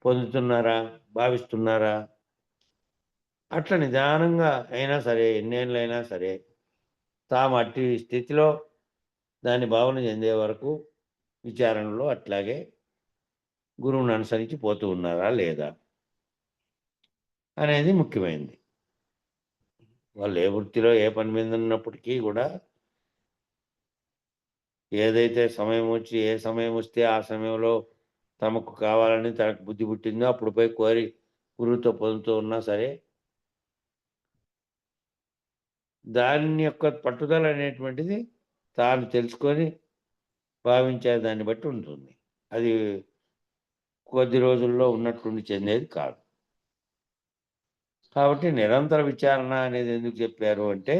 S3: పొందుతున్నారా, భావిస్తున్నారా? అట్లా నిదానంగా అయినా సరే, ఎన్నేళ్ళైనా సరే, తాము అట్టి స్థితిలో దాన్ని భావన చెందే వరకు విచారణలో అట్లాగే గురువుని అనుసరించి పోతూ ఉన్నారా లేదా అనేది ముఖ్యమైనది. వాళ్ళు ఏ వృత్తిలో, ఏ పని మీద ఉన్నప్పటికీ కూడా ఏదైతే సమయం వచ్చి, ఏ సమయం వస్తే ఆ సమయంలో తమకు కావాలని తనకు బుద్ధి పుట్టిందో అప్పుడు పోయి కోరి గురువుతో పొందుతూ ఉన్నా సరే, దాని యొక్క పట్టుదల అనేటువంటిది తాను తెలుసుకొని భావించే దాన్ని బట్టి ఉంటుంది. అది కొద్ది రోజుల్లో ఉన్నట్టుండి చెందేది కాదు. కాబట్టి నిరంతర విచారణ అనేది ఎందుకు చెప్పారు అంటే,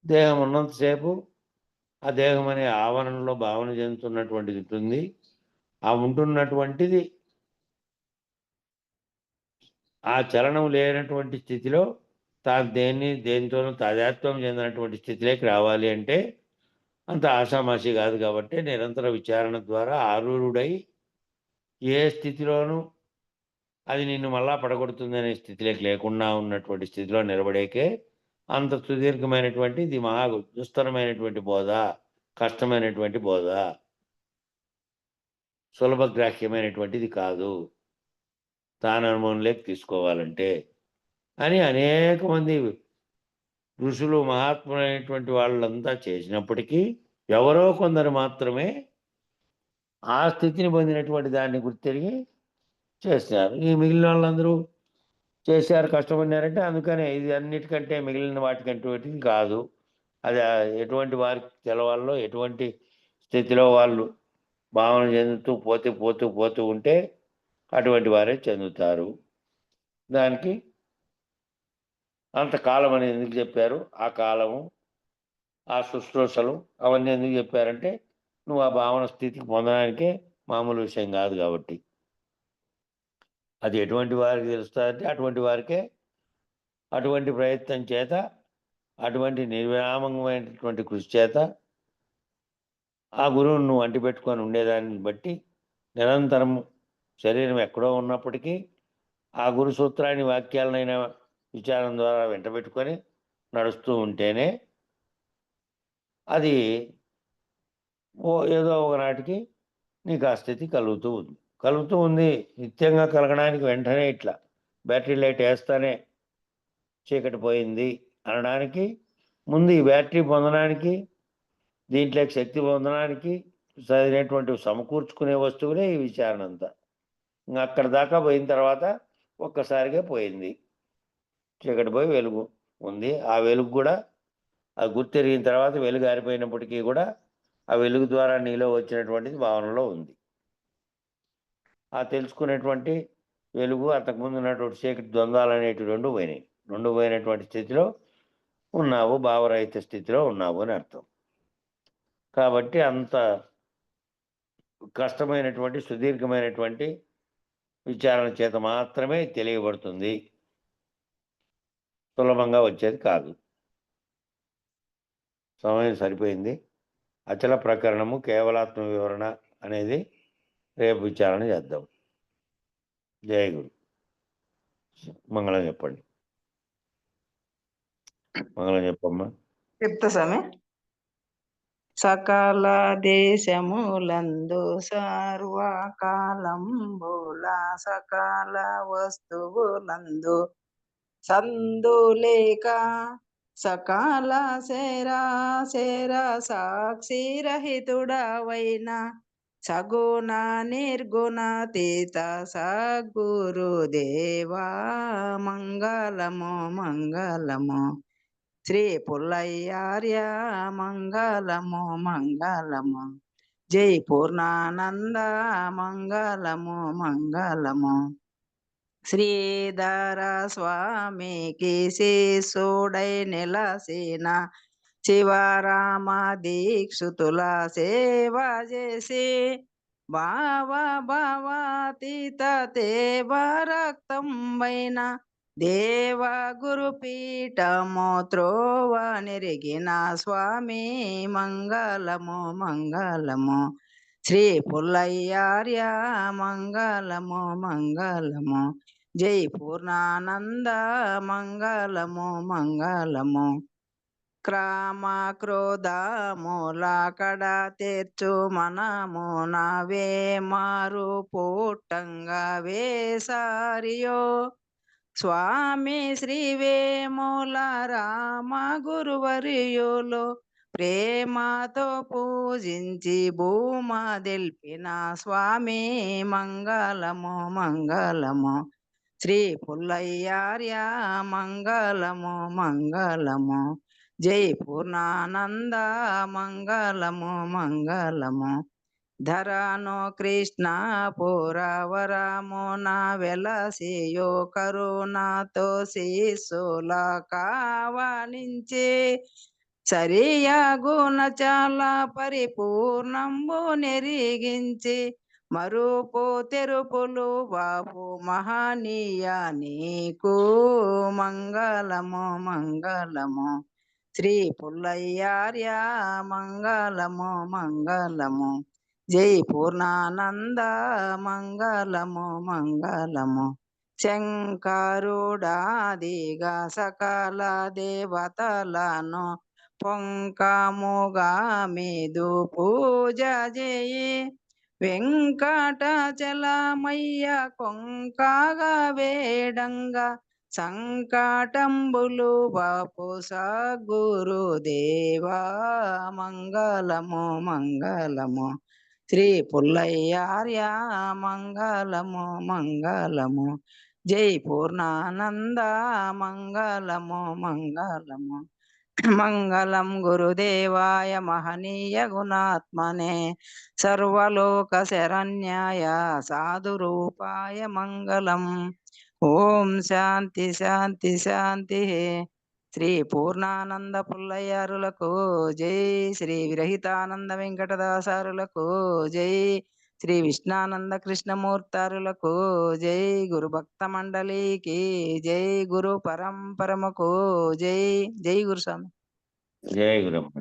S3: దేహం ఉన్నంతసేపు ఆ దేహం అనే ఆవరణలో భావన చెందుతున్నటువంటిది ఉంటుంది. ఆ ఉంటున్నటువంటిది ఆ చలనం లేనటువంటి స్థితిలో తాను దేనితోనూ తాదాత్మ్యం చెందినటువంటి స్థితిలోకి రావాలి అంటే అంత ఆషామాషి కాదు. కాబట్టి నిరంతర విచారణ ద్వారా ఆరూఢుడై ఏ స్థితిలోనూ అది నిన్ను మళ్ళా పడగొడుతుందనే స్థితిలోకి లేకుండా ఉన్నటువంటి స్థితిలో నిలబడేకే అంత సుదీర్ఘమైనటువంటి ఇది మహా దుస్తరమైనటువంటి బోధ, కష్టమైనటువంటి బోధ, సులభగ్రాహ్యమైనటువంటిది కాదు తాను అనుభవంలోకి తీసుకోవాలంటే అని అనేక మంది ఋషులు మహాత్ములైనటువంటి వాళ్ళంతా చేసినప్పటికీ ఎవరో కొందరు మాత్రమే ఆ స్థితిని పొందినటువంటి దాన్ని గుర్తెరిగి చేస్తారు. ఈ మిగిలిన వాళ్ళందరూ చేశారు, కష్టపడినారంటే అందుకనే ఇది అన్నిటికంటే మిగిలిన వాటికంటే కాదు. అది ఎటువంటి వారికి తెలవాలో, ఎటువంటి స్థితిలో వాళ్ళు భావన చెందుతూ పోతూ ఉంటే అటువంటి వారే చెందుతారు. దానికి అంతకాలం అని ఎందుకు చెప్పారు? ఆ కాలము, ఆ శుశ్రూషలు అవన్నీ ఎందుకు చెప్పారంటే నువ్వు ఆ భావన స్థితికి పొందడానికే మామూలు విషయం కాదు కాబట్టి. అది ఎటువంటి వారికి తెలుస్తుందంటే అటువంటి వారికే అటువంటి ప్రయత్నం చేత, అటువంటి నిర్విరామమైనటువంటి కృషి చేత ఆ గురువును నువ్వు అంటిపెట్టుకొని ఉండేదాన్ని బట్టి నిరంతరం శరీరం ఎక్కడో ఉన్నప్పటికీ ఆ గురు సూత్రాన్ని, వాక్యాలనైనా విచారం ద్వారా వెంటబెట్టుకొని నడుస్తూ ఉంటేనే అది ఏదో ఒకనాటికి నీకు ఆ స్థితి కలుగుతూ ఉంది. నిత్యంగా కలగడానికి వెంటనే ఇట్లా బ్యాటరీ లైట్ వేస్తానే చీకటి పోయింది అనడానికి ముందు ఈ బ్యాటరీ పొందడానికి, దీంట్లోకి శక్తి పొందడానికి సరైనటువంటి సమకూర్చుకునే వస్తువులే ఈ విచారణ అంతా. ఇంకా అక్కడ దాకా పోయిన తర్వాత ఒక్కసారిగా పోయింది, చీకటి పోయి వెలుగు ఉంది. ఆ వెలుగు కూడా ఆ గుర్తెరిగిన తర్వాత వెలుగు ఆరిపోయినప్పటికీ కూడా ఆ వెలుగు ద్వారా నీలో వచ్చినటువంటిది భావనలో ఉంది. ఆ తెలుసుకునేటువంటి వెలుగు, అంతకుముందు ఉన్నటువంటి చీకటి ద్వంద్వాలు అనేటివి రెండు పోయినటువంటి స్థితిలో ఉన్నావు, భావరహిత స్థితిలో ఉన్నావు అని అర్థం. కాబట్టి అంత కష్టమైనటువంటి సుదీర్ఘమైనటువంటి విచారణ చేత మాత్రమే తెలియబడుతుంది, సులభంగా వచ్చేది కాదు. సమయం సరిపోయింది. అచల ప్రకరణము కేవలాత్మ వివరణ అనేది రేపు విచారణ చేద్దాం. జయ గురు. మంగళం చెప్పండి. మంగళం చెప్పమ్మా.
S1: చెప్తా స్వామి. సకల దేశములందు సర్వకాలంబుల సకల వస్తువులందు సందులేక సకల శర సాక్షిరహితుడవైన సగుణ నిర్గుణాతీత సద్గురుదేవా మంగళము మంగళము. శ్రీ పుల్లయ్యార్య మంగళము మంగళము. జై పూర్ణానంద మంగళము మంగళము. శ్రీధర స్వామికి శిశుడై నెలసిన శివరామ దీక్షితుల సేవ చేసి భావాతీత దేవ రక్తం వైన దేవ గురుపీఠము త్రోవ నెరిగిన స్వామి మంగళము మంగళము. శ్రీ పుల్లయ్యార్య మంగళము మంగళము. జై పూర్ణానంద మంగళము మంగళము. క్రామ క్రోధముల కడ తెచ్చు మనమున వేమారు పూటంగా వేసారియో స్వామి శ్రీ వేముల రామ గురువర్యులు ప్రేమతో పూజించి భూమా దెల్పిన స్వామి మంగళము మంగళము. శ్రీ పుల్లయ్యార్య మంగళము మంగళము. జై పూర్ణానంద మంగళము మంగళము. ధరను కృష్ణ పురవరమున వెలసియో కరుణతో శిశుల కావనించి సరియ గుణ చాలా పరిపూర్ణంబు నెరిగించి మరుపు తెరుపులు బాపు మహనీయ నీకు మంగళము మంగళము. శ్రీ పుల్లయ్యార్య మంగళము మంగళము. జై పూర్ణానంద మంగళము మంగళము. శంకరుడాదిగా సకల దేవతలను పొంకముగా మీదు పూజ చేయి వెంకటచలమయ్య కొంకగా వేడంగా సంకటంబులు బాపు సద్గురుదేవా మంగళము మంగళము శ్రీ పుల్లయ్యార్య మంగళము మంగళము జై పూర్ణానంద మంగళము మంగళము మంగళం గురుదేవాయ మహనీయ గుణాత్మనే సర్వలోక శరణ్యాయ సాధు రూపాయ మంగళం ఓం శాంతి శాంతి శాంతి శ్రీ పూర్ణానంద పుల్లయ్యారులకు జై శ్రీ విరహితానంద వెంకటదాసారులకు జై శ్రీ విష్ణానంద కృష్ణమూర్తారులకు జై గురు భక్త మండలికి జై గురు పరంపరముకు జై జై గురు స్వామి
S3: జై గురు